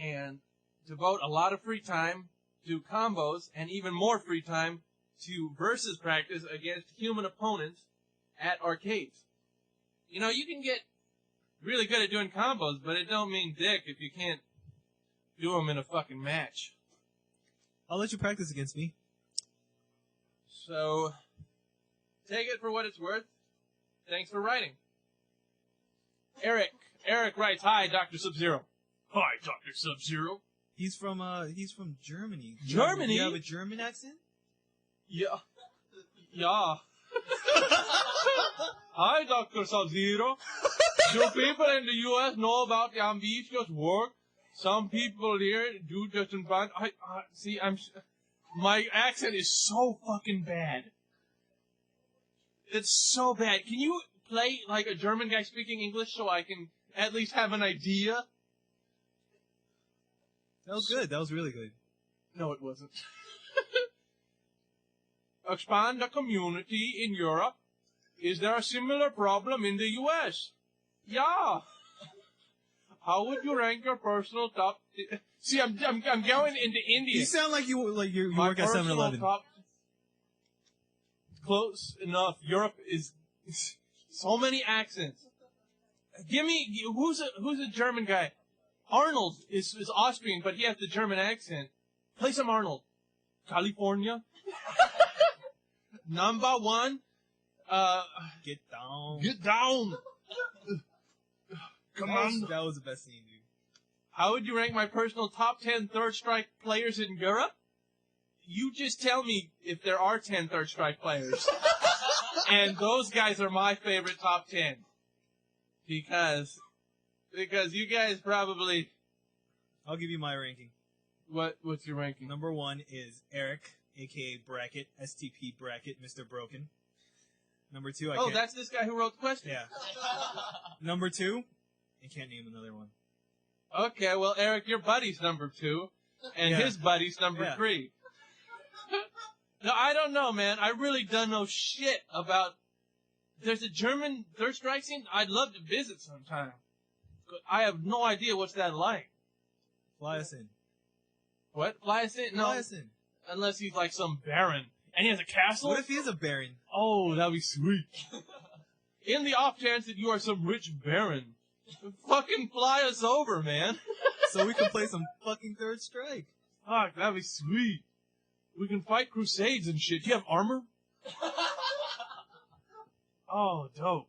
And devote a lot of free time to combos and even more free time to versus practice against human opponents at arcades. You know, you can get really good at doing combos, but it don't mean dick if you can't do them in a fucking match. I'll let you practice against me. So, take it for what it's worth. Thanks for writing. Eric writes, "Hi, Dr. Sub-Zero." Hi, Dr. Sub-Zero. He's from Germany. Germany? Do you have a German accent? Yeah. Hi, Dr. Sub-Zero. Do people in the U.S. know about the ambitious work some people here do just in front? My accent is so fucking bad. It's so bad. Can you play like a German guy speaking English so I can at least have an idea? That was good. That was really good. No, it wasn't. Expand the community in Europe. Is there a similar problem in the U.S.? Yeah. How would you rank your personal top? See, I'm going into India. You sound like you work at 7-Eleven. Close enough. Europe is so many accents. Give me who's a German guy? Arnold is Austrian, but he has the German accent. Play some Arnold. California. Number one. Get down. Get down. Come on. That was the best scene, dude. How would you rank my personal top 10 Third Strike players in Europe? You just tell me if there are 10 Third Strike players. And those guys are my favorite top 10. Because you guys probably... I'll give you my ranking. What's your ranking? Number 1 is Eric, a.k.a. Bracket, STP Bracket, Mr. Broken. Number 2, that's this guy who wrote the question? Yeah. Number 2, I can't name another one. Okay, well, Eric, your buddy's number 2, and his buddy's number 3. No, I don't know, man. I really don't know shit about... There's a German Third Strike scene I'd love to visit sometime. I have no idea what's that like. Fly us in. What? Fly us in? No. Fly us in. Unless he's like some baron. And he has a castle? What if he is a baron? Oh, that'd be sweet. In the off chance that you are some rich baron, fucking fly us over, man. So we can play some fucking Third Strike. Fuck, that'd be sweet. We can fight crusades and shit. Do you have armor? Oh, dope.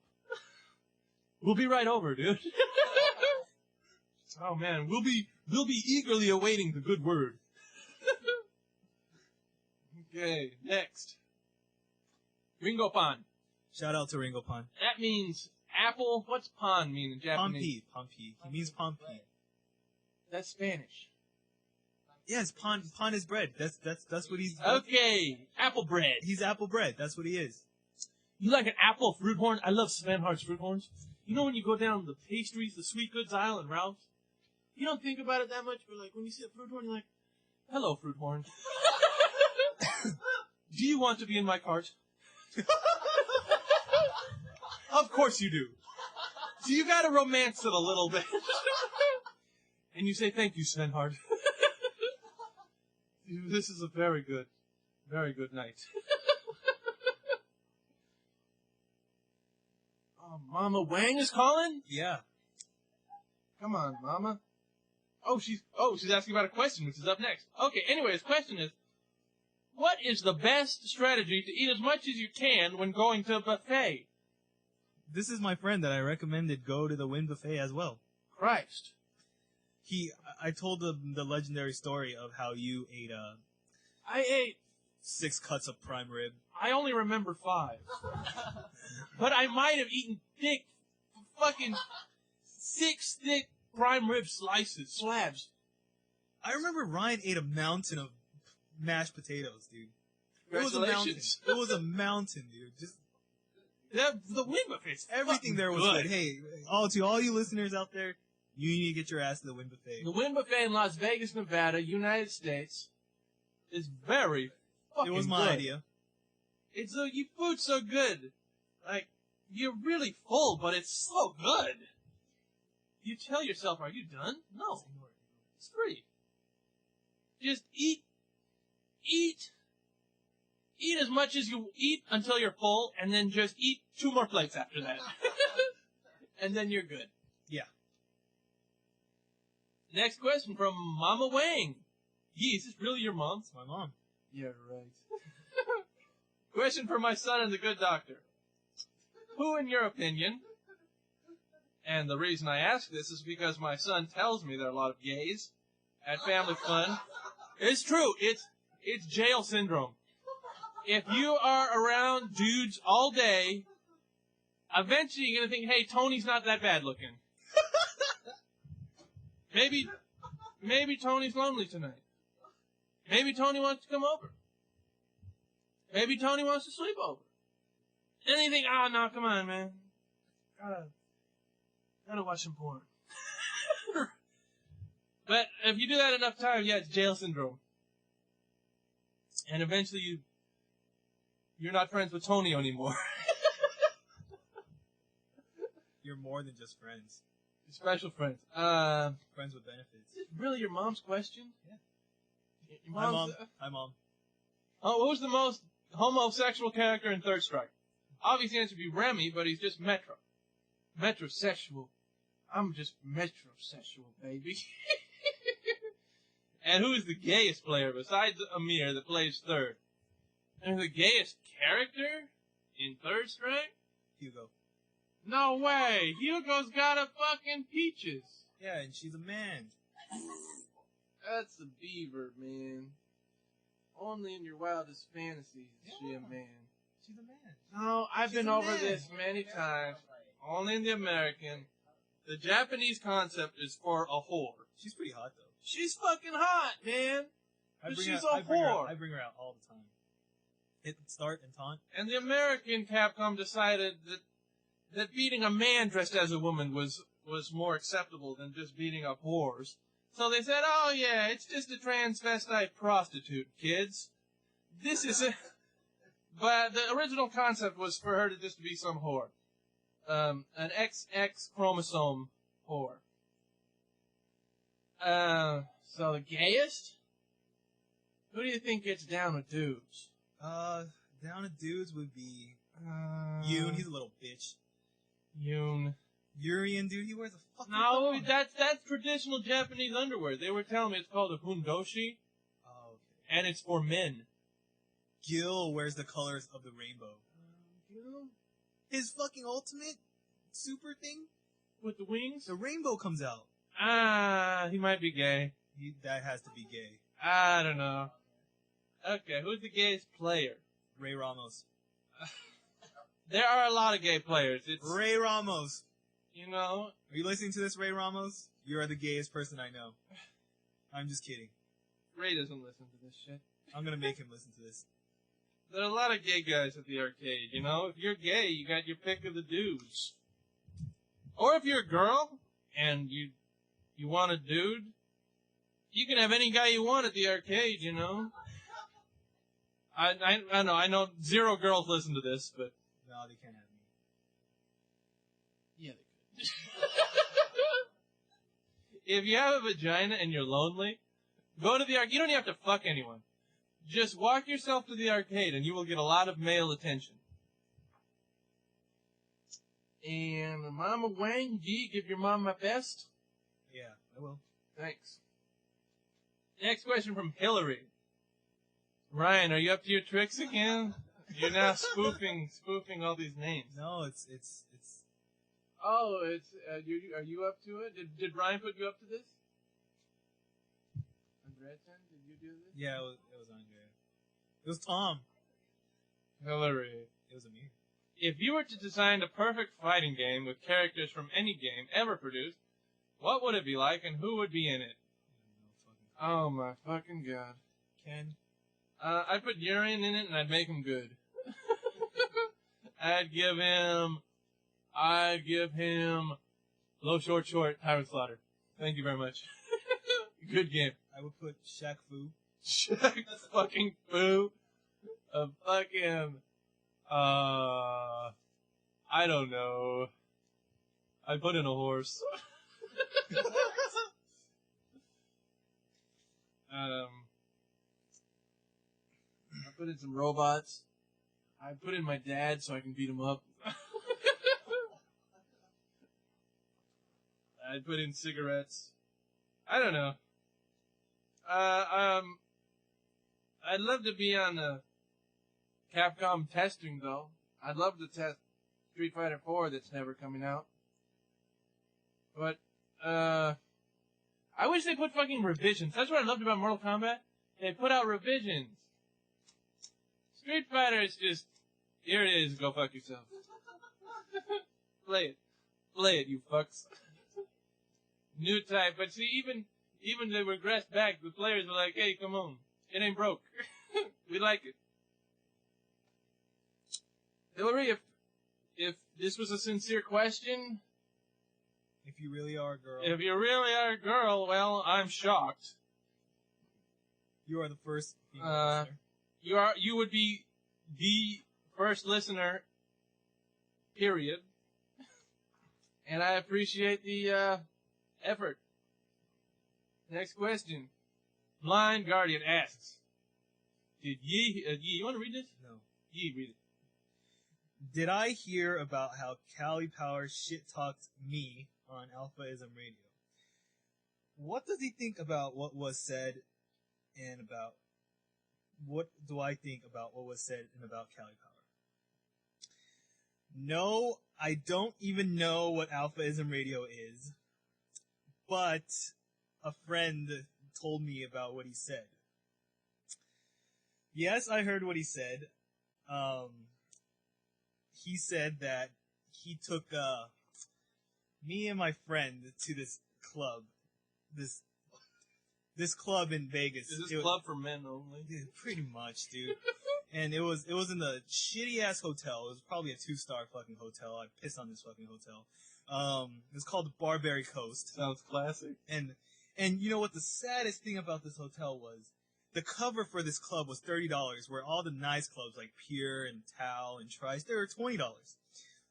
We'll be right over, dude. Oh man, we'll be eagerly awaiting the good word. Okay, next. Ringo Pan. Shout out to Ringo Pan. That means apple. What's pan mean in Japanese? Pompey. He means Pompey. That's Spanish. Yes, Pon is bread. That's what he's. Okay, apple bread. He's apple bread. That's what he is. You like an apple fruit horn? I love Sven Hart's fruit horns. You know when you go down the pastries, the sweet goods aisle in Ralph's? You don't think about it that much, but like when you see a fruit horn, you're like, hello, fruit horn. Do you want to be in my cart? Of course you do. So you gotta romance it a little bit. And you say, thank you, Sven Hart. This is a very good night. Oh, Mama Wang is calling? Yeah. Come on, Mama. She's asking about a question, which is up next. Okay, anyway, his question is, what is the best strategy to eat as much as you can when going to a buffet? This is my friend that I recommended go to the Wynn Buffet as well. Christ. I told the legendary story of how you ate I ate 6 cuts of prime rib. I only remember 5. But I might have eaten fucking 6 thick prime rib slabs. I remember Ryan ate a mountain of mashed potatoes, dude. Congratulations. It was a mountain, dude. Just the Wynn Buffet's everything there was good. good. Hey, to all you listeners out there, you need to get your ass to the Wynn Buffet. The Wynn Buffet in Las Vegas, Nevada, United States, is very fucking good. It was my idea. It's food's so good. Like, you're really full, but it's so good. You tell yourself, are you done? No. It's free. Just eat as much as you eat until you're full, and then just eat 2 more plates after that. And then you're good. Yeah. Next question from Mama Wang. Yee, is this really your mom? It's my mom. Yeah, right. Question for my son and the good doctor. Who, in your opinion, and the reason I ask this is because my son tells me there are a lot of gays at family fun. It's true. It's jail syndrome. If you are around dudes all day, eventually you're going to think, hey, Tony's not that bad looking. Maybe Tony's lonely tonight. Maybe Tony wants to come over. Maybe Tony wants to sleep over. And you think, oh, no, come on, man. Gotta watch some porn. But if you do that enough times, yeah, it's jail syndrome. And eventually you're not friends with Tony anymore. You're more than just friends. Special friends. Friends with benefits. Is this really your mom's question? Yeah. Your Hi, mom's, Mom. Hi, Mom. Oh, what was the most homosexual character in Third Strike? Obviously, the answer would be Remy, but he's just Metro. Metrosexual. I'm just metrosexual, baby. And who is the gayest player besides Amir that plays third? And the gayest character in Third Strike? Hugo. No way! Hugo's got a fucking peaches. Yeah, and she's a man. That's a beaver, man. Only in your wildest fantasies is she a man. She's a man. No, I've She's been a over man. this many times. Only in the American. The Japanese concept is for a whore. She's pretty hot, though. She's fucking hot, man. But she's a I whore. bring her out all the time. Hit, start, and taunt. And the American Capcom decided that beating a man dressed as a woman was more acceptable than just beating up whores. So they said, oh yeah, it's just a transvestite prostitute, kids. But the original concept was for her to just be some whore. An XX chromosome whore. So the gayest? Who do you think gets down with dudes? Down with dudes would be Yoon. He's a little bitch. Yoon. Urian, dude, he wears a fucking No, thong. that's traditional Japanese underwear. They were telling me it's called a fundoshi, Oh, okay. and it's for men. Gil wears the colors of the rainbow. His fucking ultimate super thing, With the wings? the rainbow comes out. He might be gay. That has to be gay. I don't know. Okay, who's the gayest player? Ray Ramos. There are a lot of gay players. It's, Ray Ramos. you know, Are you listening to this, Ray Ramos? You are the gayest person I know. I'm just kidding. Ray doesn't listen to this shit. I'm gonna make him listen to this. There are a lot of gay guys at the arcade, you know? If you're gay, you got your pick of the dudes. Or if you're a girl, and you want a dude, you can have any guy you want at the arcade, you know? I know 0 girls listen to this, but... No, they can't have me. Yeah, they could. If you have a vagina and you're lonely, go to the arcade. You don't even have to fuck anyone. Just walk yourself to the arcade and you will get a lot of male attention. And Mama Wang, do you give your mom my best? Yeah, I will. Thanks. Next question from Hillary. Ryan, are you up to your tricks again? You're now spoofing all these names. No, it's. Oh, are you up to it? Did Ryan put you up to this? Andretten, did you do this? Yeah, it was Andre. It was Tom. Hillary. It was Amir. If you were to design a perfect fighting game with characters from any game ever produced, what would it be like and who would be in it? Oh my fucking god. Ken? I'd put Urian in it and I'd make him good. I'd give him low, short, Tyrant Slaughter. Thank you very much. Good game. I would put Shaq Fu. Shaq fucking Fu. A fucking, I don't know. I'd put in a horse. I put in some robots. I put in my dad so I can beat him up. I'd put in cigarettes. I don't know. I'd love to be on Capcom testing though. I'd love to test Street Fighter 4 that's never coming out. But I wish they put fucking revisions. That's what I loved about Mortal Kombat. They put out revisions. Street Fighter is just, here it is, go fuck yourself. Play it, you fucks. New type, but see, even they regressed back, the players were like, hey, come on, it ain't broke. We like it. Hillary, if this was a sincere question... If you really are a girl. If you really are a girl, well, I'm shocked. You are the first female listener. You would be the first listener, period. And I appreciate the effort. Next question. Blind Guardian asks, did you want to read this? No. Ye, read it. Did I hear about how Cali Power shit-talked me on Alphaism Radio? What does he think about what was said and about... What do I think about what was said and about Cali Power? No, I don't even know what Alphaism Radio is, but a friend told me about what he said. Yes, I heard what he said. He said that he took me and my friend to this club. This club in Vegas. Is this club for men only? Dude, pretty much, dude. And it was in the shitty ass hotel. It was probably a 2-star fucking hotel. I pissed on this fucking hotel. It was called the Barbary Coast. Sounds classic. And you know what the saddest thing about this hotel was? The cover for this club was $30, where all the nice clubs like Pure and Tao and Trice, they were $20.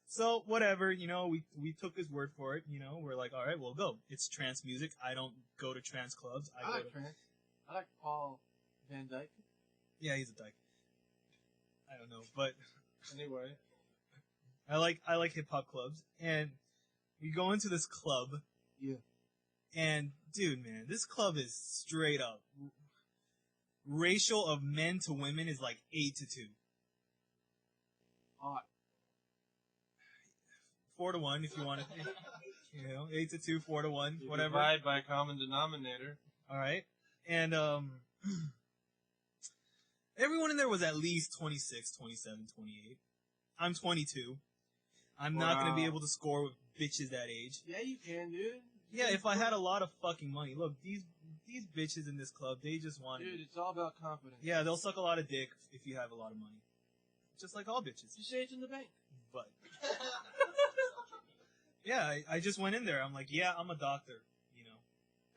So, whatever, you know, we took his word for it, you know, we're like, alright, we'll go. It's trance music. I don't go to trance clubs. I like trance. I like Paul Van Dyke. Yeah, he's a dyke. I don't know, but anyway. I like hip-hop clubs, and we go into this club. Yeah. And, dude, man, this club is straight up. Ratio of men to women is like 8-2. Hot. 4-1 if you want to, you know, 8-2, 4-1, you whatever. Divide by a common denominator. All right, and everyone in there was at least 26, 27, 28. I'm 22. I'm not gonna be able to score with bitches that age. Yeah, you can, dude. Yeah, if I had a lot of fucking money. Look, these these bitches in this club, they just want Dude, it's all about confidence. Yeah, they'll suck a lot of dick if you have a lot of money. Just like all bitches. Just say it's in the bank. But yeah, I just went in there. I'm like, yeah, I'm a doctor, you know.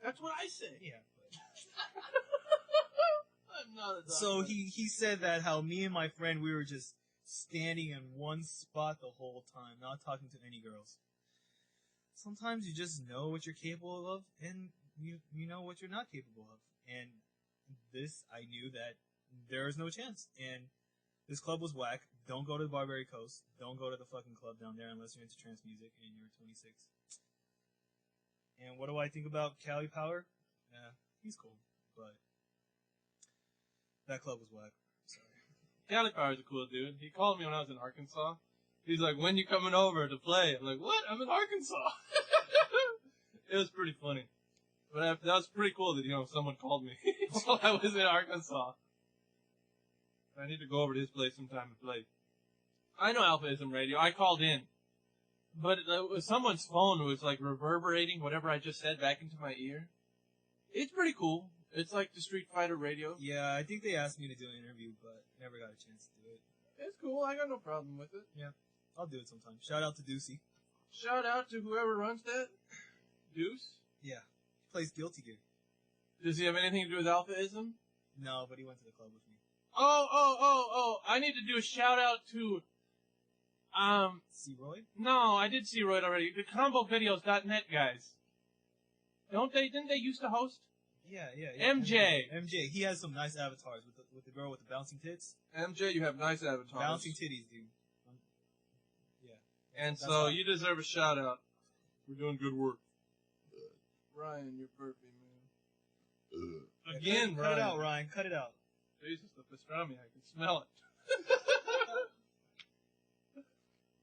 That's what I say. Yeah. But... I'm not a doctor. So he said that how me and my friend, we were just standing in one spot the whole time, not talking to any girls. Sometimes you just know what you're capable of, and you know what you're not capable of. And this, I knew that there is no chance. And this club was whack. Don't go to the Barbary Coast. Don't go to the fucking club down there unless you're into trance music and you're 26. And what do I think about Cali Power? Yeah, he's cool, but that club was whack. Sorry. Cali Power's a cool dude. He called me when I was in Arkansas. He's like, when you coming over to play? I'm like, what? I'm in Arkansas. It was pretty funny. But that was pretty cool that, someone called me while I was in Arkansas. I need to go over to his place sometime and play. I know Alphaism Radio. I called in. But someone's phone was like reverberating whatever I just said back into my ear. It's pretty cool. It's like the Street Fighter radio. Yeah, I think they asked me to do an interview, but never got a chance to do it. It's cool. I got no problem with it. Yeah, I'll do it sometime. Shout out to Deucey. Shout out to whoever runs that. Deuce? Yeah. He plays Guilty Gear. Does he have anything to do with Alphaism? No, but he went to the club with me. Oh. I need to do a shout out to, C-Royd? No, I did C-Royd already. The combovideos.net guys. Didn't they used to host? Yeah. MJ. MJ. He has some nice avatars with the girl with the bouncing tits. MJ, you have nice avatars. Bouncing titties, dude. Yeah. And so you deserve a shout out. We're doing good work. Ryan, you're burping, man. Again, cut it out, Ryan. Cut it out. Jesus, the pastrami, I can smell it.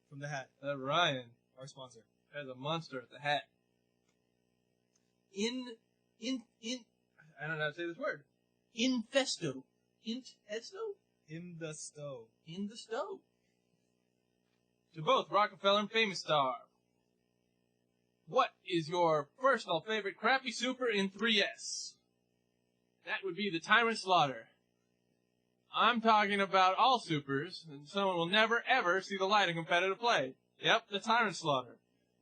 From the hat. That Ryan, Our sponsor. has a monster at the hat. I don't know how to say this word. Infesto. Infesto? In the stove. In the stove. To both Rockefeller and Famous Star. What is your personal favorite crappy super in 3S? That would be the Tyrant Slaughter. I'm talking about all supers, and someone will never ever see the light in competitive play. Yep, the Tyrant Slaughter.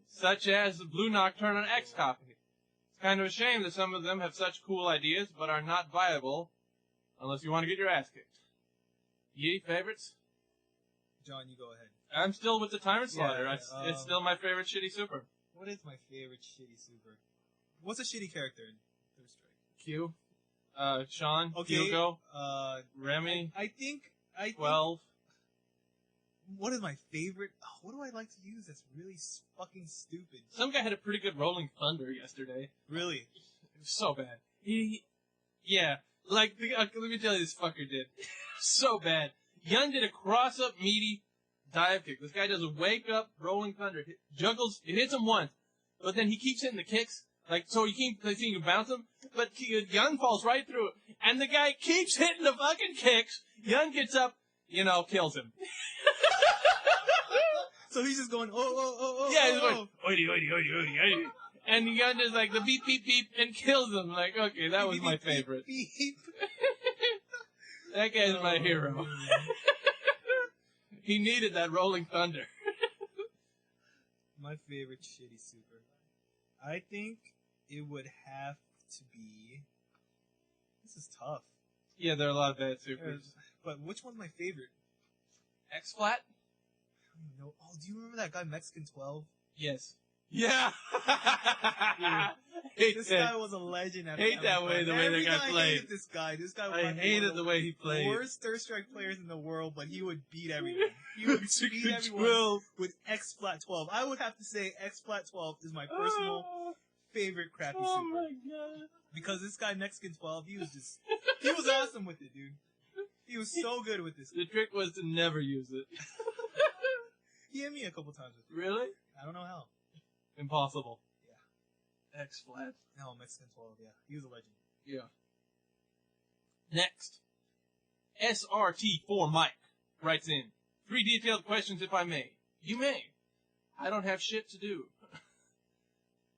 Such as the Blue Nocturne on X-Copy. It's kind of a shame that some of them have such cool ideas, but are not viable, unless you want to get your ass kicked. Ye favorites? John, you go ahead. I'm still with the Tyrant Slaughter. Yeah, It's still my favorite shitty super. What is my favorite shitty super? What's a shitty character in Third Strike? Q. Sean. Okay. Hugo. Remy. I think 12. What is my favorite? What do I like to use that's really fucking stupid? Some guy had a pretty good Rolling Thunder yesterday. Really? It was so bad. Let me tell you, this fucker did. So bad. Yun did a cross-up meaty dive kick. This guy does a wake-up Rolling Thunder. Juggles, it hits him once, but then he keeps hitting the kicks. So you can bounce him, but Yun falls right through it. And the guy keeps hitting the fucking kicks. Yun gets up, kills him. So he's just going, oh. Yeah, he's going, oity, oity, oity, oity, oity. And Yun does like the beep, beep, beep, and kills him. Like, okay, that was my favorite. Beep. That guy's my hero. He needed that Rolling Thunder. My favorite shitty super. I think it would have to be... This is tough. Yeah, there are a lot of bad supers. But which one's my favorite? X-Flat? I don't know. Oh, do you remember that guy, Mexican 12? Yes. Yeah! This guy was a legend. The way that guy played. I hated this guy. This guy was I hated the way he played. Worst Third Strike players in the world, but he would beat everyone. He would beat everyone with X-Flat 12. I would have to say X-Flat 12 is my personal favorite crappy super. Oh my god. Because this guy, Mexican 12, he was awesome with it, dude. He was so good with this. The trick was to never use it. He hit me a couple times with it. Really? I don't know how. Impossible. Yeah. X-Flat. No, Mexican 12, yeah. He was a legend. Yeah. Next. SRT4 Mike writes in, 3 detailed questions if I may. You may. I don't have shit to do.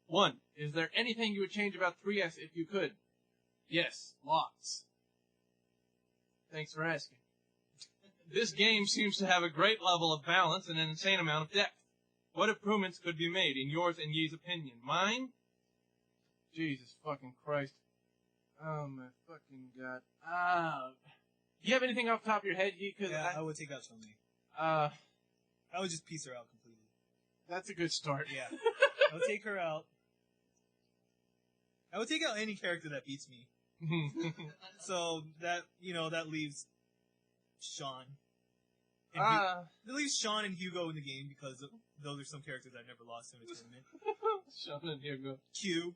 1. Is there anything you would change about 3S if you could? Yes, lots. Thanks for asking. This game seems to have a great level of balance and an insane amount of depth. What improvements could be made, in yours and Yee's opinion? Mine? Jesus fucking Christ. Oh my fucking God. Do you have anything off the top of your head, Yee? Yeah, I would take out Chun-Li. I I would just piece her out completely. that's a good start. Yeah. I would take her out. I would take out any character that beats me. So that, that leaves Sean. And that leaves Sean and Hugo in the game because those are some characters I've never lost in a tournament. Sean and Hugo. Q.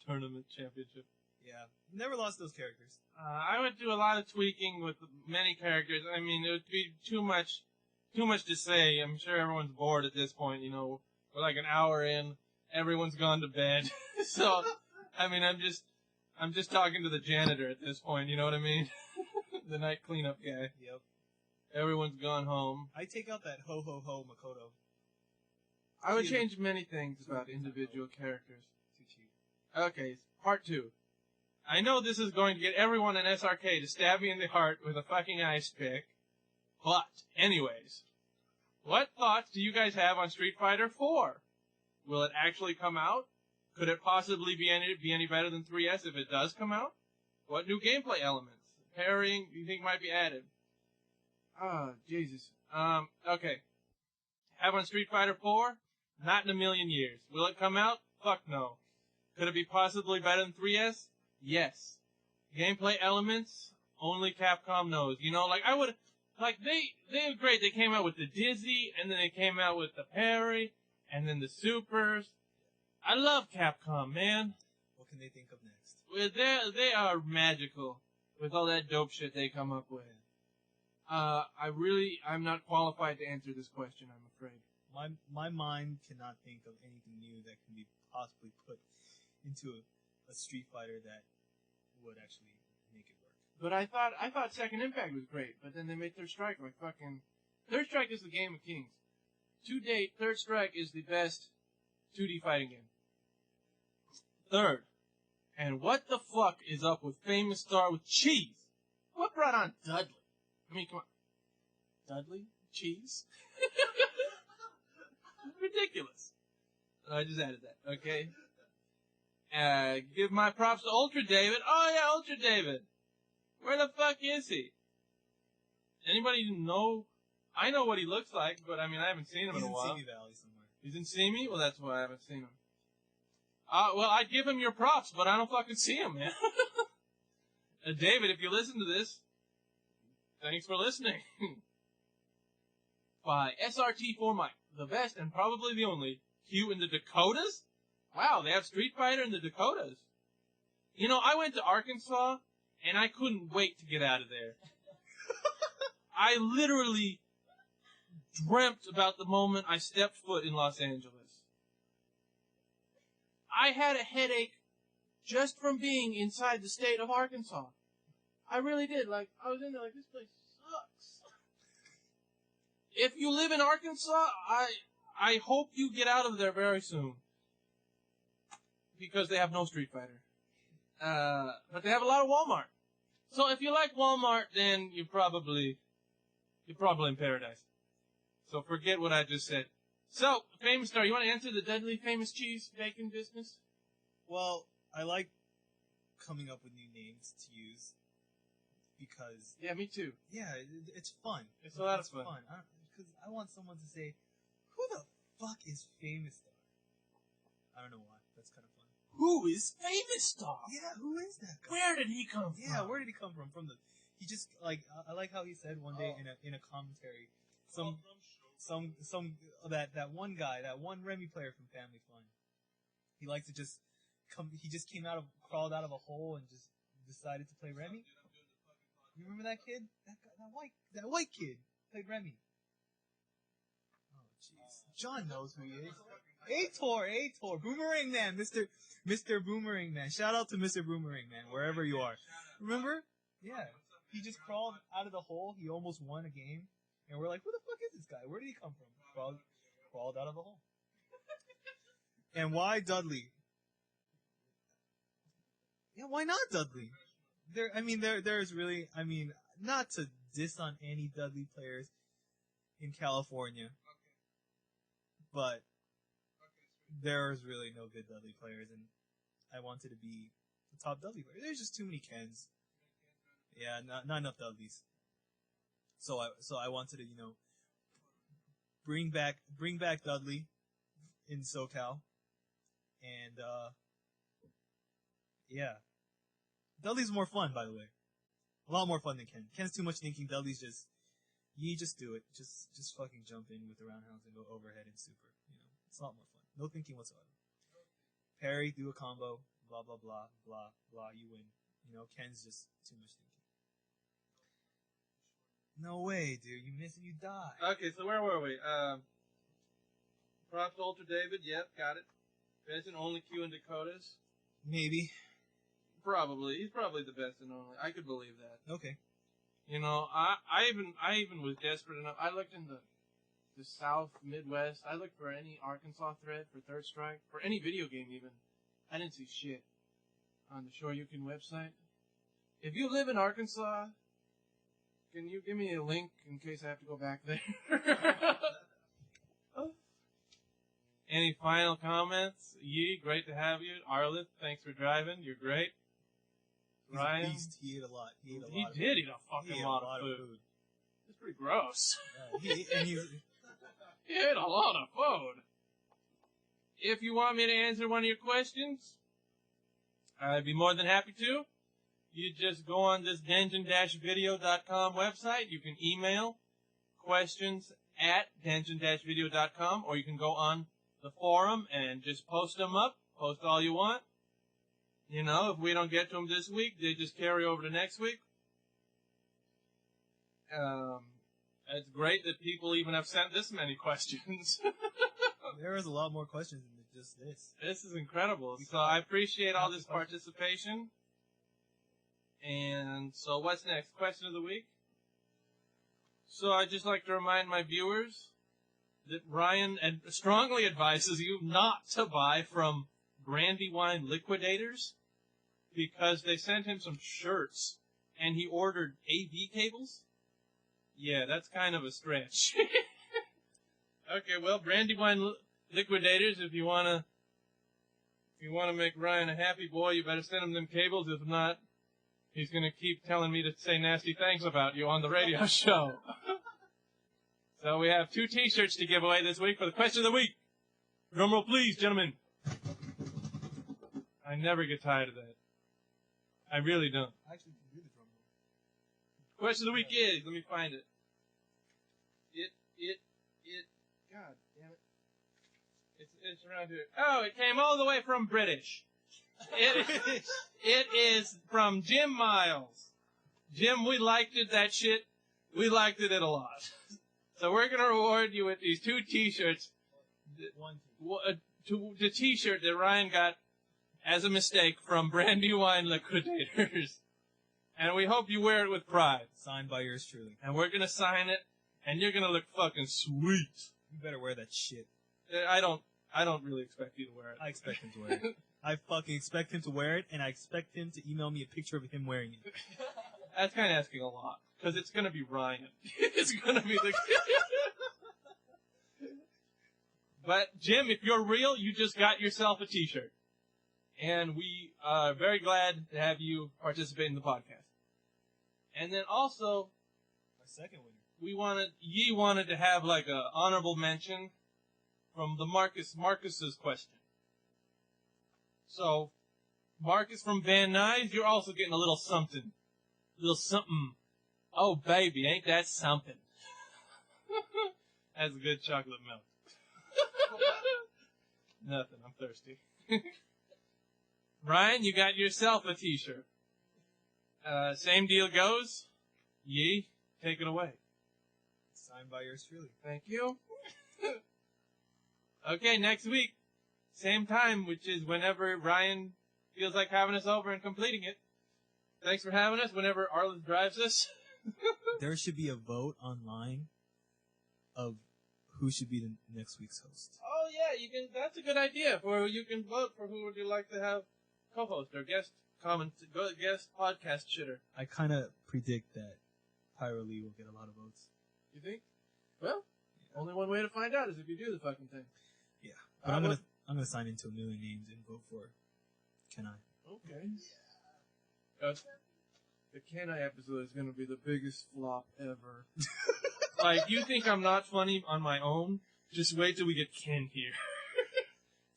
Tournament championship. Yeah. Never lost those characters. I would do a lot of tweaking with many characters. I mean, it would be too much to say. I'm sure everyone's bored at this point, We're like an hour in. Everyone's gone to bed. So, I mean, I'm just talking to the janitor at this point, you know what I mean? The night cleanup guy. Yep. Everyone's gone home. I take out that ho-ho-ho Makoto. I would change many things about individual characters. Too cheap. Okay, part 2. I know this is going to get everyone in SRK to stab me in the heart with a fucking ice pick. But, anyways, what thoughts do you guys have on Street Fighter 4? Will it actually come out? Could it possibly be any better than 3S if it does come out? What new gameplay elements, parrying, do you think might be added? Oh, Jesus. Okay. Have on Street Fighter 4? Not in a million years. Will it come out? Fuck no. Could it be possibly better than 3S? Yes. Gameplay elements? Only Capcom knows. They were great. They came out with the Dizzy, and then they came out with the parry, and then the supers. I love Capcom, man. What can they think of next? They are magical with all that dope shit they come up with. I'm not qualified to answer this question, I'm afraid. My mind cannot think of anything new that can be possibly put into a Street Fighter that would actually make it work. But I thought Second Impact was great, but then they made Third Strike like fucking... Third Strike is the game of kings. To date, Third Strike is the best 2D fighting game. Third. And what the fuck is up with Famous Star with cheese? What brought on Dudley? I mean, come on. Dudley? Cheese? Ridiculous. I just added that, okay? Give my props to Ultra David. Oh yeah, Ultra David. Where the fuck is he? Anybody know? I know what he looks like, but I mean, I haven't seen him in a while. He's in Simi Valley somewhere. He's in Simi? Well, that's why I haven't seen him. Well, I'd give him your props, but I don't fucking see him, man. David, if you listen to this, thanks for listening. By SRT4 Mike, the best and probably the only Q in the Dakotas? Wow, they have Street Fighter in the Dakotas. I went to Arkansas, and I couldn't wait to get out of there. I literally dreamt about the moment I stepped foot in Los Angeles. I had a headache just from being inside the state of Arkansas. I really did. I was in there this place sucks. If you live in Arkansas, I hope you get out of there very soon. Because they have no Street Fighter. But they have a lot of Walmart. So if you like Walmart, then you're probably in paradise. So forget what I just said. So, Famous Star, you want to answer the deadly famous cheese bacon business? Well, I like coming up with new names to use because... Yeah, me too. Yeah, it's fun. It's a lot of fun. Because I want someone to say, who the fuck is Famous Star? I don't know why. That's kind of fun. Who is Famous Star? Yeah, who is that guy? Where did he come from? Yeah, where did he come from? He just, I like how he said one day in a commentary, that one guy, that one Remy player from Family Fun, he likes to just he just crawled out of a hole and just decided to play Remy. You remember that kid? That white kid played Remy. Oh jeez, John knows who he is. Aitor, Boomerang Man, Mr. Boomerang Man. Shout out to Mr. Boomerang Man, wherever you are. Remember? Yeah, he just crawled out of the hole. He almost won a game. And we're like, who the fuck is this guy? Where did he come from? Crawled out of a hole. And why Dudley? Yeah, why not Dudley? There's really, not to diss on any Dudley players in California, but there's really no good Dudley players, and I wanted to be the top Dudley player. There's just too many Kens. Yeah, not enough Dudleys. So I wanted to, bring back Dudley in SoCal, and yeah, Dudley's more fun, by the way, a lot more fun than Ken. Ken's too much thinking. Dudley's just do it, just fucking jump in with the roundhouse and go overhead and super. It's a lot more fun. No thinking whatsoever. Parry, do a combo, blah blah blah blah blah. You win. Ken's just too much thinking. No way, dude. You miss and you die. Okay, so where were we? Props to Ultra David. Yep, got it. Best and only Q in Dakotas. Maybe. Probably. He's probably the best and only. I could believe that. Okay. I even was desperate enough. I looked in the South, Midwest. I looked for any Arkansas thread for Third Strike, for any video game even. I didn't see shit on the Shoryuken website. If you live in Arkansas, can you give me a link in case I have to go back there? Any final comments? Yee, great to have you. Arlith, thanks for driving. You're great. He's Ryan, a beast. He ate a lot. He did eat a fucking lot of food. It's pretty gross. Yeah, he ate a lot of food. If you want me to answer one of your questions, I'd be more than happy to. You just go on this dungeon-video.com website. You can email questions at dungeon-video.com, or you can go on the forum and just post them up. Post all you want. If we don't get to them this week, they just carry over to next week. It's great that people even have sent this many questions. There is a lot more questions than just this. This is incredible. So I appreciate all this participation. And so what's next? Question of the week? So I'd just like to remind my viewers that Ryan strongly advises you not to buy from Brandywine Liquidators because they sent him some shirts and he ordered AV cables. Yeah, that's kind of a stretch. Okay, well, Brandywine Liquidators, if you wanna make Ryan a happy boy, you better send him them cables. If not, he's gonna keep telling me to say nasty things about you on the radio show. So we have 2 t-shirts to give away this week for the question of the week. Drum roll, please, gentlemen. I never get tired of that. I really don't. I actually can do the drum roll. Question of the week is, let me find it. God damn it. It's around here. Oh, it came all the way from British. It is from Jim Miles. Jim, we liked it, that shit. We liked it a lot. So we're going to reward you with these 2 t-shirts. The t-shirt that Ryan got as a mistake from Brandywine Liquidators. And we hope you wear it with pride. Signed by yours truly. And we're going to sign it, and you're going to look fucking sweet. You better wear that shit. I don't really expect you to wear it. I expect him to wear it. I fucking expect him to wear it, and I expect him to email me a picture of him wearing it. That's kind of asking a lot, because it's going to be Ryan. It's going to be the... But, Jim, if you're real, you just got yourself a t-shirt. And we are very glad to have you participate in the podcast. And then also... My second winner. Ye wanted to have like a honorable mention from the Marcus's question. So, Marcus from Van Nuys, you're also getting a little something. Oh, baby, ain't that something? That's a good chocolate milk. Nothing, I'm thirsty. Ryan, you got yourself a t-shirt. Same deal goes. Ye, take it away. Signed by yours truly. Thank you. Okay, next week, same time, which is whenever Ryan feels like having us over and completing it. Thanks for having us whenever Arlen drives us. There should be a vote online of who should be the next week's host. Oh yeah, you can. That's a good idea. You can vote for who would you like to have co-host or guest guest podcast shitter. I kind of predict that Pyro Lee will get a lot of votes. You think? Well, only one way to find out is if you do the fucking thing. Yeah, but I'm gonna sign into a million names and vote for Can I? Okay. The Can I episode is gonna be the biggest flop ever. Like, you think I'm not funny on my own? Just wait till we get Ken here.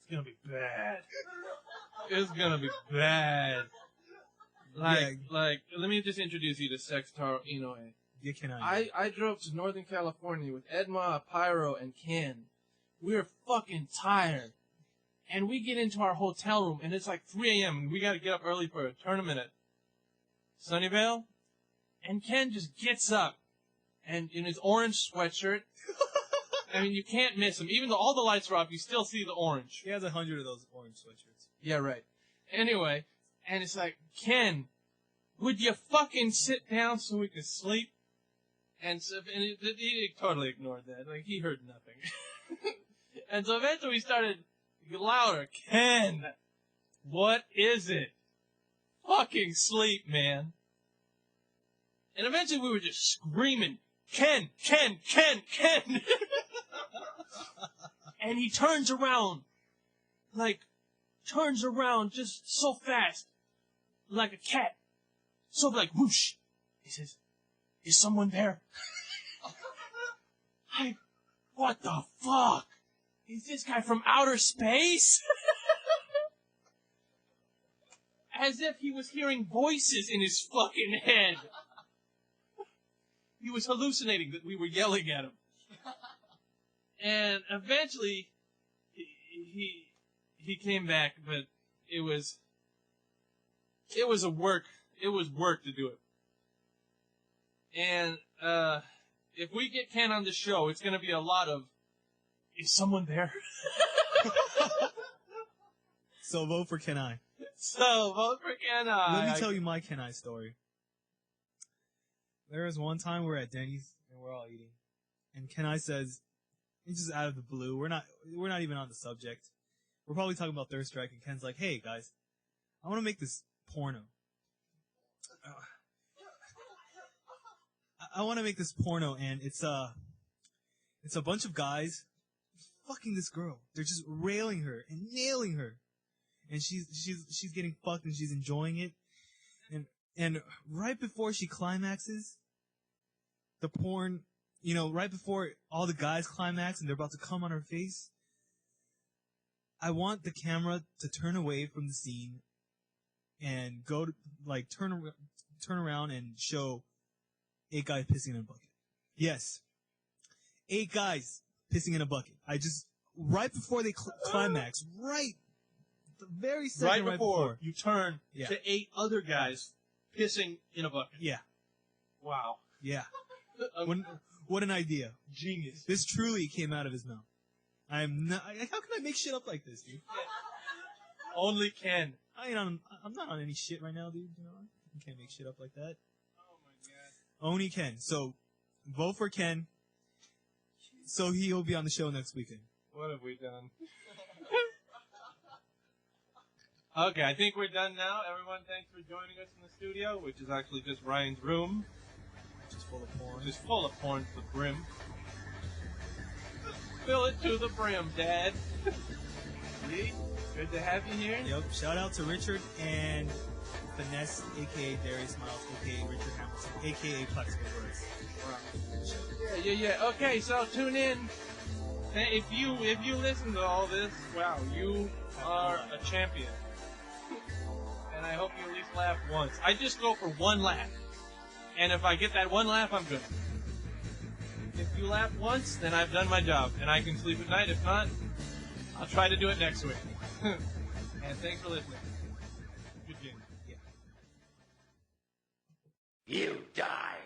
It's gonna be bad. It's gonna be bad. Like, let me just introduce you to Sextaro Inoue. Yeah, Can I? I drove to Northern California with Edma, Pyro, and Ken. We were fucking tired. And we get into our hotel room, and it's like 3 a.m., and we gotta get up early for a tournament at Sunnyvale. And Ken just gets up, and in his orange sweatshirt, I mean, you can't miss him. Even though all the lights are off, you still see the orange. He has 100 of those orange sweatshirts. Yeah, right. Anyway, and it's like, Ken, would you fucking sit down so we can sleep? And so, he totally ignored that. Like, he heard nothing. And so eventually we started louder. Ken, what is it? Fucking sleep, man. And eventually we were just screaming, Ken, Ken, Ken, Ken. And he turns around just so fast, like a cat. So like, whoosh. He says, is someone there? What the fuck? Is this guy from outer space? As if he was hearing voices in his fucking head. He was hallucinating that we were yelling at him. And eventually, he came back, but it was work to do it. And, if we get Ken on the show, it's gonna be a lot of, is someone there? So vote for Can I. So, vote for Ken I. Let me tell you my Can I story. There was one time we're at Denny's and we're all eating, and Can I says, it's just out of the blue. We're not even on the subject. We're probably talking about Third Strike, and Ken's like, "Hey guys, I want to make this porno. I want to make this porno, and it's a bunch of guys fucking this girl. They're just railing her and nailing her, and she's getting fucked and she's enjoying it. And right before she climaxes, the porn, right before all the guys climax and they're about to come on her face, I want the camera to turn away from the scene and go to, like, turn around and show 8 guys pissing in a bucket. Yes. 8 guys pissing in a bucket. Right before they climax, right, the very second right before you turn to 8 other guys pissing in a bucket. Yeah. Wow. Yeah. What an idea. Genius. This truly came out of his mouth. I'm not, how can I make shit up like this, dude? Only Ken. I'm not on any shit right now, dude. I can't make shit up like that. Oh my god. Only Ken. So, vote for Ken. So he'll be on the show next weekend. What have we done? Okay, I think we're done now. Everyone, thanks for joining us in the studio, which is actually just Ryan's room. Just full of porn. Just full of porn to the brim. Fill it to the brim, Dad. See? Good to have you here. Yep. Shout out to Richard and Finesse, a.k.a. Darius Miles, a.k.a. Richard Hamilton, a.k.a. Flexible Words. Wow. Yeah. Okay, so tune in. If you listen to all this, wow, you are a champion. And I hope you at least laugh once. I just go for one laugh. And if I get that one laugh, I'm good. If you laugh once, then I've done my job. And I can sleep at night. If not, I'll try to do it next week. And thanks for listening. Good game. You die.